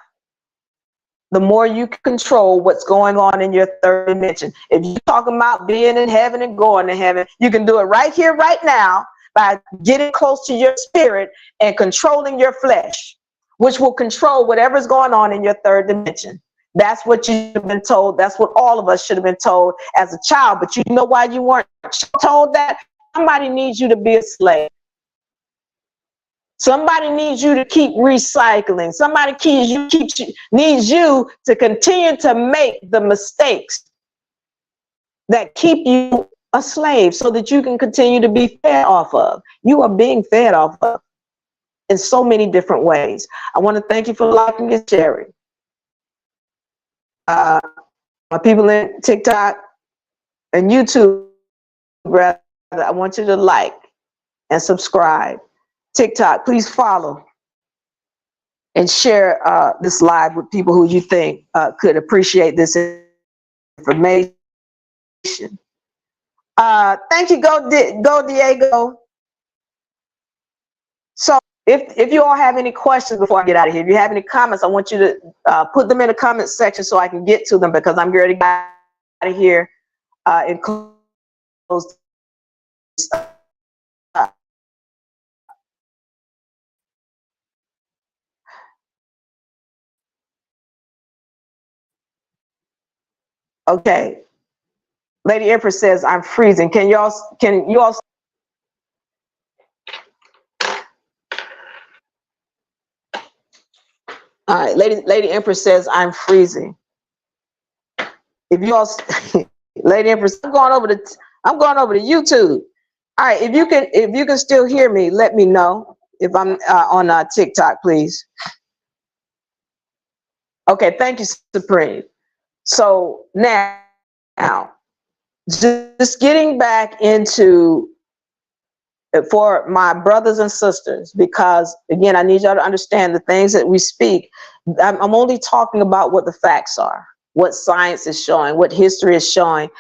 the more you can control what's going on in your third dimension. If you're talking about being in heaven and going to heaven, you can do it right here, right now, by getting close to your spirit and controlling your flesh, which will control whatever's going on in your third dimension. That's what you've been told. That's what all of us should have been told as a child. But you know why you weren't told that? Somebody needs you to be a slave. Somebody needs you to keep recycling. Somebody needs you to continue to make the mistakes that keep you a slave so that you can continue to be fed off of. You are being fed off of in so many different ways. I want to thank you for liking and sharing. My people in TikTok and YouTube, rather, I want you to like and subscribe. TikTok, please follow and share this live with people who you think could appreciate this information. Thank you, go Diego. So if you all have any questions before I get out of here, if you have any comments, I want you to put them in the comment section so I can get to them, because I'm ready to get out of here and close. Okay. Lady Empress says I'm freezing. Can you all all right, Lady Empress says I'm freezing. If you all Lady Empress, I'm going over to YouTube. All right, if you can still hear me, let me know if I'm on TikTok, please. Okay, thank you, Supreme. So now just getting back into for my brothers and sisters, because again, I need y'all to understand the things that we speak. I'm only talking about what the facts are, what science is showing, what history is showing,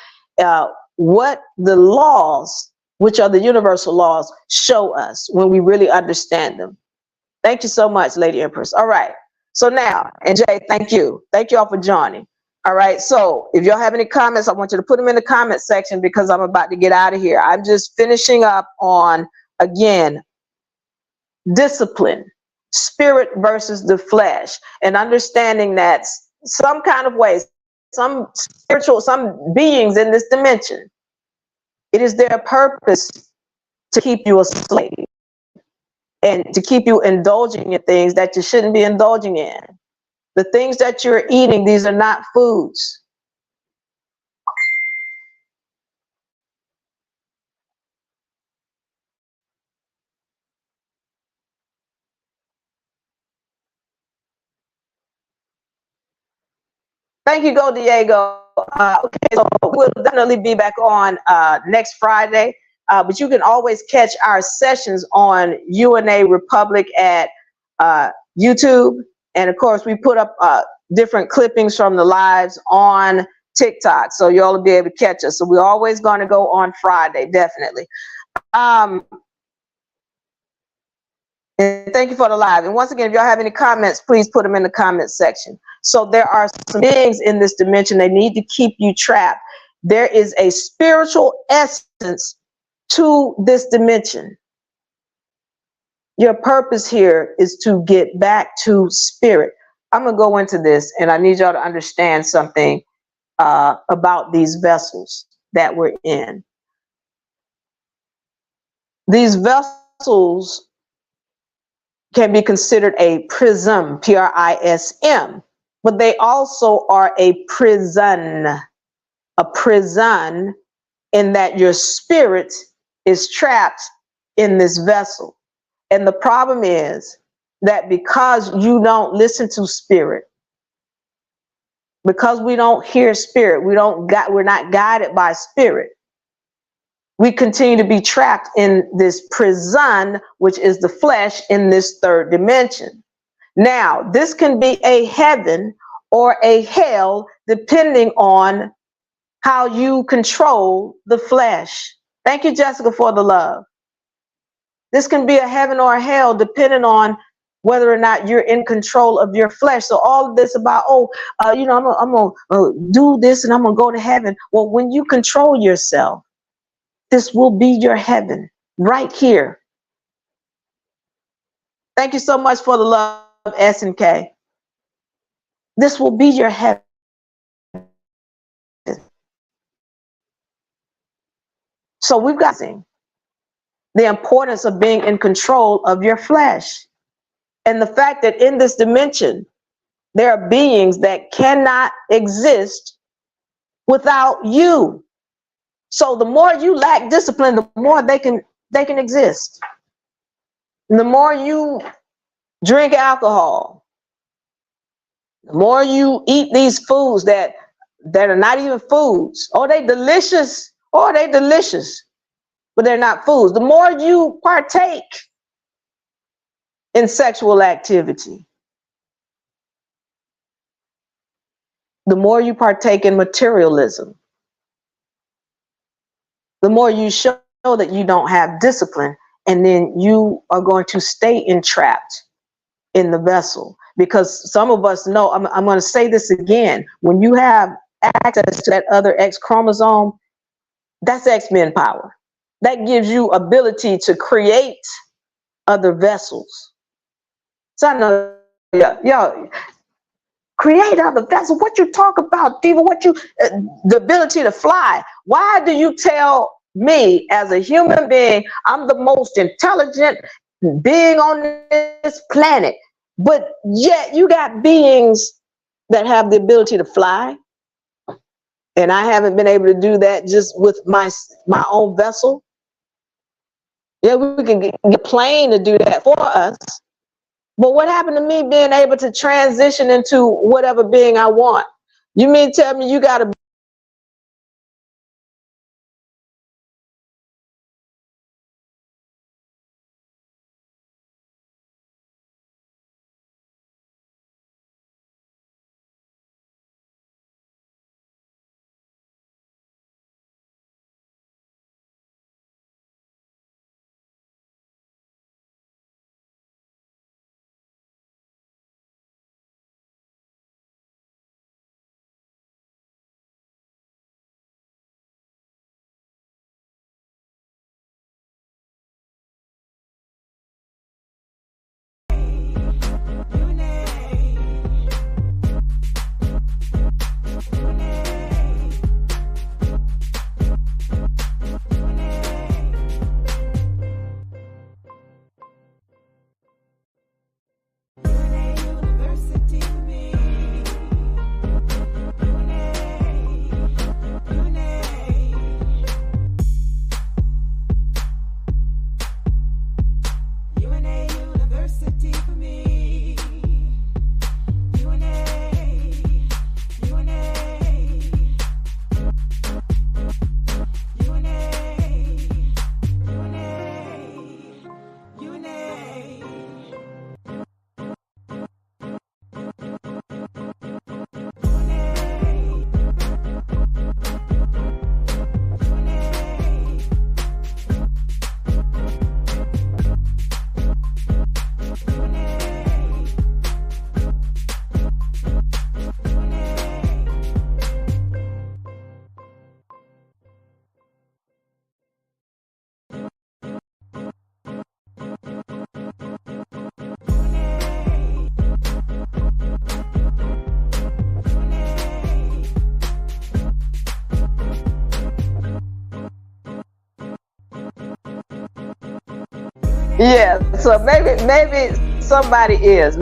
what the laws, which are the universal laws, show us when we really understand them. Thank you so much, Lady Empress. All right. So now, and Jay, thank you. Thank you all for joining. All right. So if y'all have any comments, I want you to put them in the comment section, because I'm about to get out of here. I'm just finishing up on, again, discipline, spirit versus the flesh, and understanding that some kind of ways, some beings in this dimension, it is their purpose to keep you a slave and to keep you indulging in things that you shouldn't be indulging in. The things that you're eating, these are not foods. Thank you, Go Diego. Okay, so we'll definitely be back on next Friday. But you can always catch our sessions on UNARepublic at YouTube. And of course, we put up different clippings from the lives on TikTok, so y'all will be able to catch us. So we're always going to go on Friday, definitely. And thank you for the live. And once again, if y'all have any comments, please put them in the comment section. So there are some beings in this dimension. They need to keep you trapped. There is a spiritual essence to this dimension. Your purpose here is to get back to spirit. I'm going to go into this, and I need y'all to understand something about these vessels that we're in. These vessels can be considered a prism, P-R-I-S-M, but they also are a prison in that your spirit is trapped in this vessel. And the problem is that because you don't listen to spirit, because we don't hear spirit, we're not guided by spirit, we continue to be trapped in this prison, which is the flesh, in this third dimension. Now, this can be a heaven or a hell, depending on how you control the flesh. Thank you, Jessica, for the love. This can be a heaven or a hell, depending on whether or not you're in control of your flesh. So all of this about, I'm gonna do this and I'm gonna go to heaven. Well, when you control yourself, this will be your heaven. right here. Thank you so much for the love, S&K. This will be your heaven. So we've got the importance of being in control of your flesh, and the fact that in this dimension there are beings that cannot exist without you. So the more you lack discipline, the more they can exist. And the more you drink alcohol, the more you eat these foods that are not even foods. Oh, they delicious. Oh, they delicious, but they're not foods. The more you partake in sexual activity, the more you partake in materialism, the more you show that you don't have discipline, and then you are going to stay entrapped in the vessel. Because some of us know, I'm going to say this again, when you have access to that other X chromosome, that's X-Men power. That gives you ability to create other vessels. So I know, y'all, create other vessels. What you talk about, Diva? What you, the ability to fly. Why do you tell me as a human being, I'm the most intelligent being on this planet, but yet you got beings that have the ability to fly, and I haven't been able to do that just with my own vessel? Yeah, we can get a plane to do that for us. But what happened to me being able to transition into whatever being I want? You mean tell me you got to Yeah, so maybe somebody is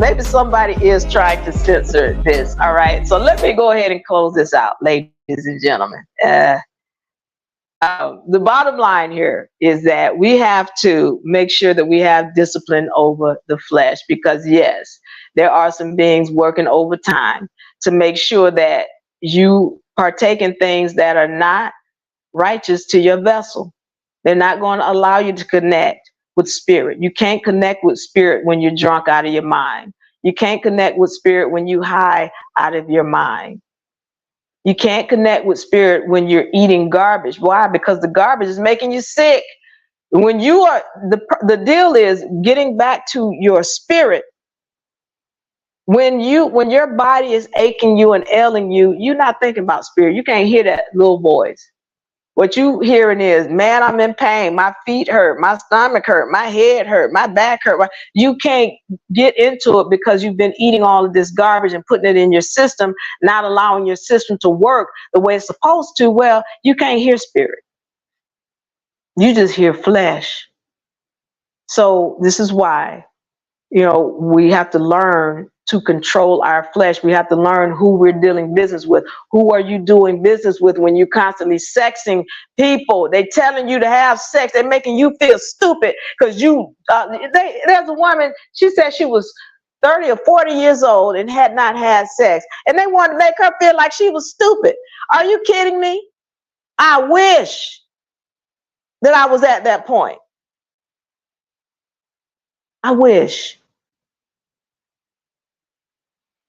trying to censor this. All right, so let me go ahead and close this out, ladies and gentlemen. The bottom line here is that we have to make sure that we have discipline over the flesh, because yes, there are some beings working overtime to make sure that you partake in things that are not righteous to your vessel. They're not going to allow you to connect with spirit. You can't connect with spirit when you're drunk out of your mind. You can't connect with spirit when you high out of your mind. You can't connect with spirit when you're eating garbage. Why? Because the garbage is making you sick. When you are, the deal is getting back to your spirit. When your body is aching you and ailing you, you're not thinking about spirit. You can't hear that little voice. What you hearing is, man, I'm in pain. My feet hurt. My stomach hurt. My head hurt. My back hurt. You can't get into it because you've been eating all of this garbage and putting it in your system, not allowing your system to work the way it's supposed to. Well, you can't hear spirit. You just hear flesh. So this is why, we have to learn to control our flesh. We have to learn who we're dealing business with. Who are you doing business with when you're constantly sexing people? They telling you to have sex. They're making you feel stupid because there's a woman, she said she was 30 or 40 years old and had not had sex. And they wanted to make her feel like she was stupid. Are you kidding me? I wish that I was at that point. I wish.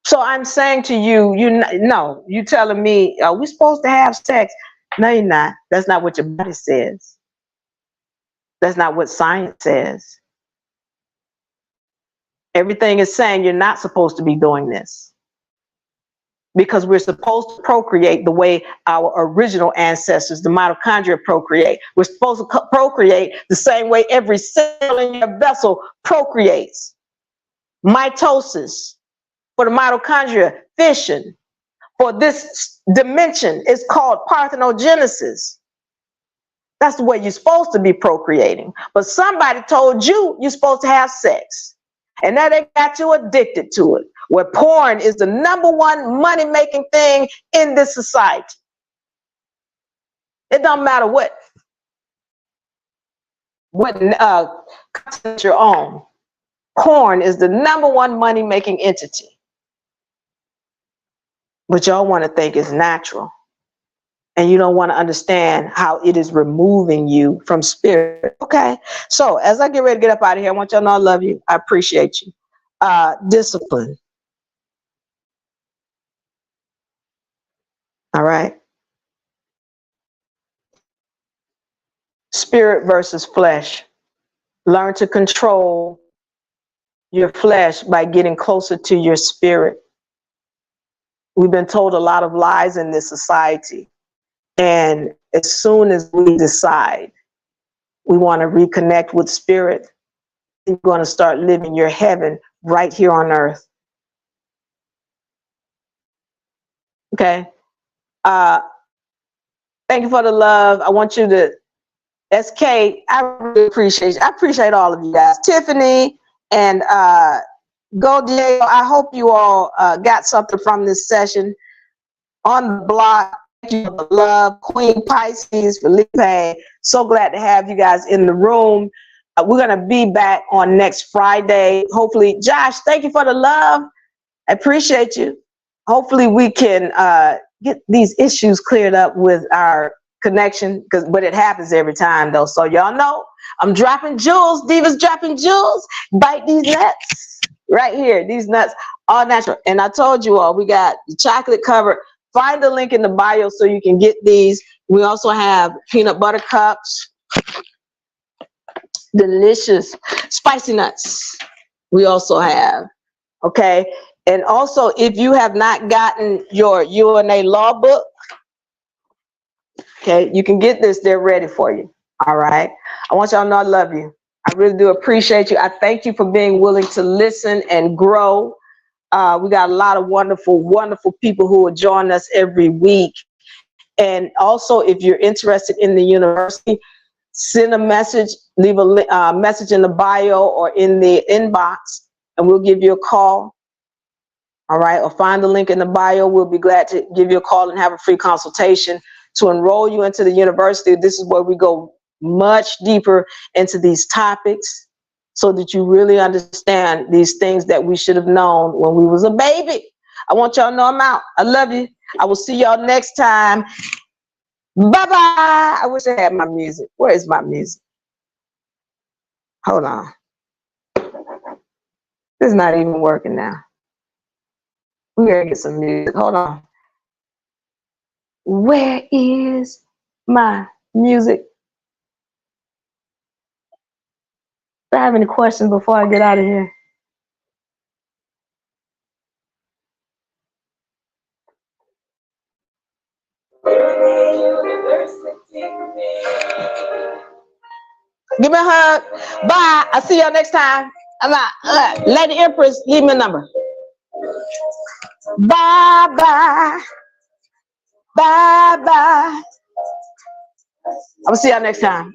So I'm saying to you, you telling me, are we supposed to have sex? No, you're not. That's not what your body says. That's not what science says. Everything is saying you're not supposed to be doing this. Because we're supposed to procreate the way our original ancestors, the mitochondria, procreate. We're supposed to procreate the same way every cell in your vessel procreates. Mitosis. For the mitochondria, fission. For this dimension, it's called parthenogenesis. That's the way you're supposed to be procreating. But somebody told you you're supposed to have sex. And now they got you addicted to it. Where porn is the #1 money-making thing in this society. It don't matter what content you're on. Porn is the #1 money-making entity. But y'all want to think it's natural. And you don't want to understand how it is removing you from spirit. Okay. So as I get ready to get up out of here, I want y'all to know I love you. I appreciate you. Discipline. All right. Spirit versus flesh. Learn to control your flesh by getting closer to your spirit. We've been told a lot of lies in this society. And as soon as we decide we want to reconnect with spirit, you're going to start living your heaven right here on earth. Okay. Thank you for the love. I want you to, SK, I really appreciate you. I appreciate all of you guys. Tiffany and Go Diego, I hope you all got something from this session. On the block, thank you for the love. Queen Pisces, Felipe, so glad to have you guys in the room. We're going to be back on next Friday. Hopefully, Josh, thank you for the love. I appreciate you. Hopefully we can get these issues cleared up with our connection, but it happens every time though. So y'all know I'm dropping jewels. Diva's dropping jewels. Bite these nuts right here. These nuts, all natural. And I told you all, we got the chocolate covered. Find the link in the bio so you can get these. We also have peanut butter cups. Delicious spicy nuts. We also have, okay? And also, if you have not gotten your UNA law book, okay, you can get this. They're ready for you. All right. I want y'all to know I love you. I really do appreciate you. I thank you for being willing to listen and grow. We got a lot of wonderful, wonderful people who will join us every week. And also, if you're interested in the university, send a message, leave a message in the bio or in the inbox, and we'll give you a call. All right, or find the link in the bio. We'll be glad to give you a call and have a free consultation to enroll you into the university. This is where we go much deeper into these topics so that you really understand these things that we should have known when we was a baby. I want y'all to know I'm out. I love you. I will see y'all next time. Bye-bye. I wish I had my music. Where is my music? Hold on. This is not even working now. We gotta get some music. Hold on. Where is my music? Do I have any questions before I get out of here? University. Give me a hug. Bye. I'll see y'all next time. I'm out. Lady Empress, leave me a number. Bye bye. Bye bye. I'll see y'all next time.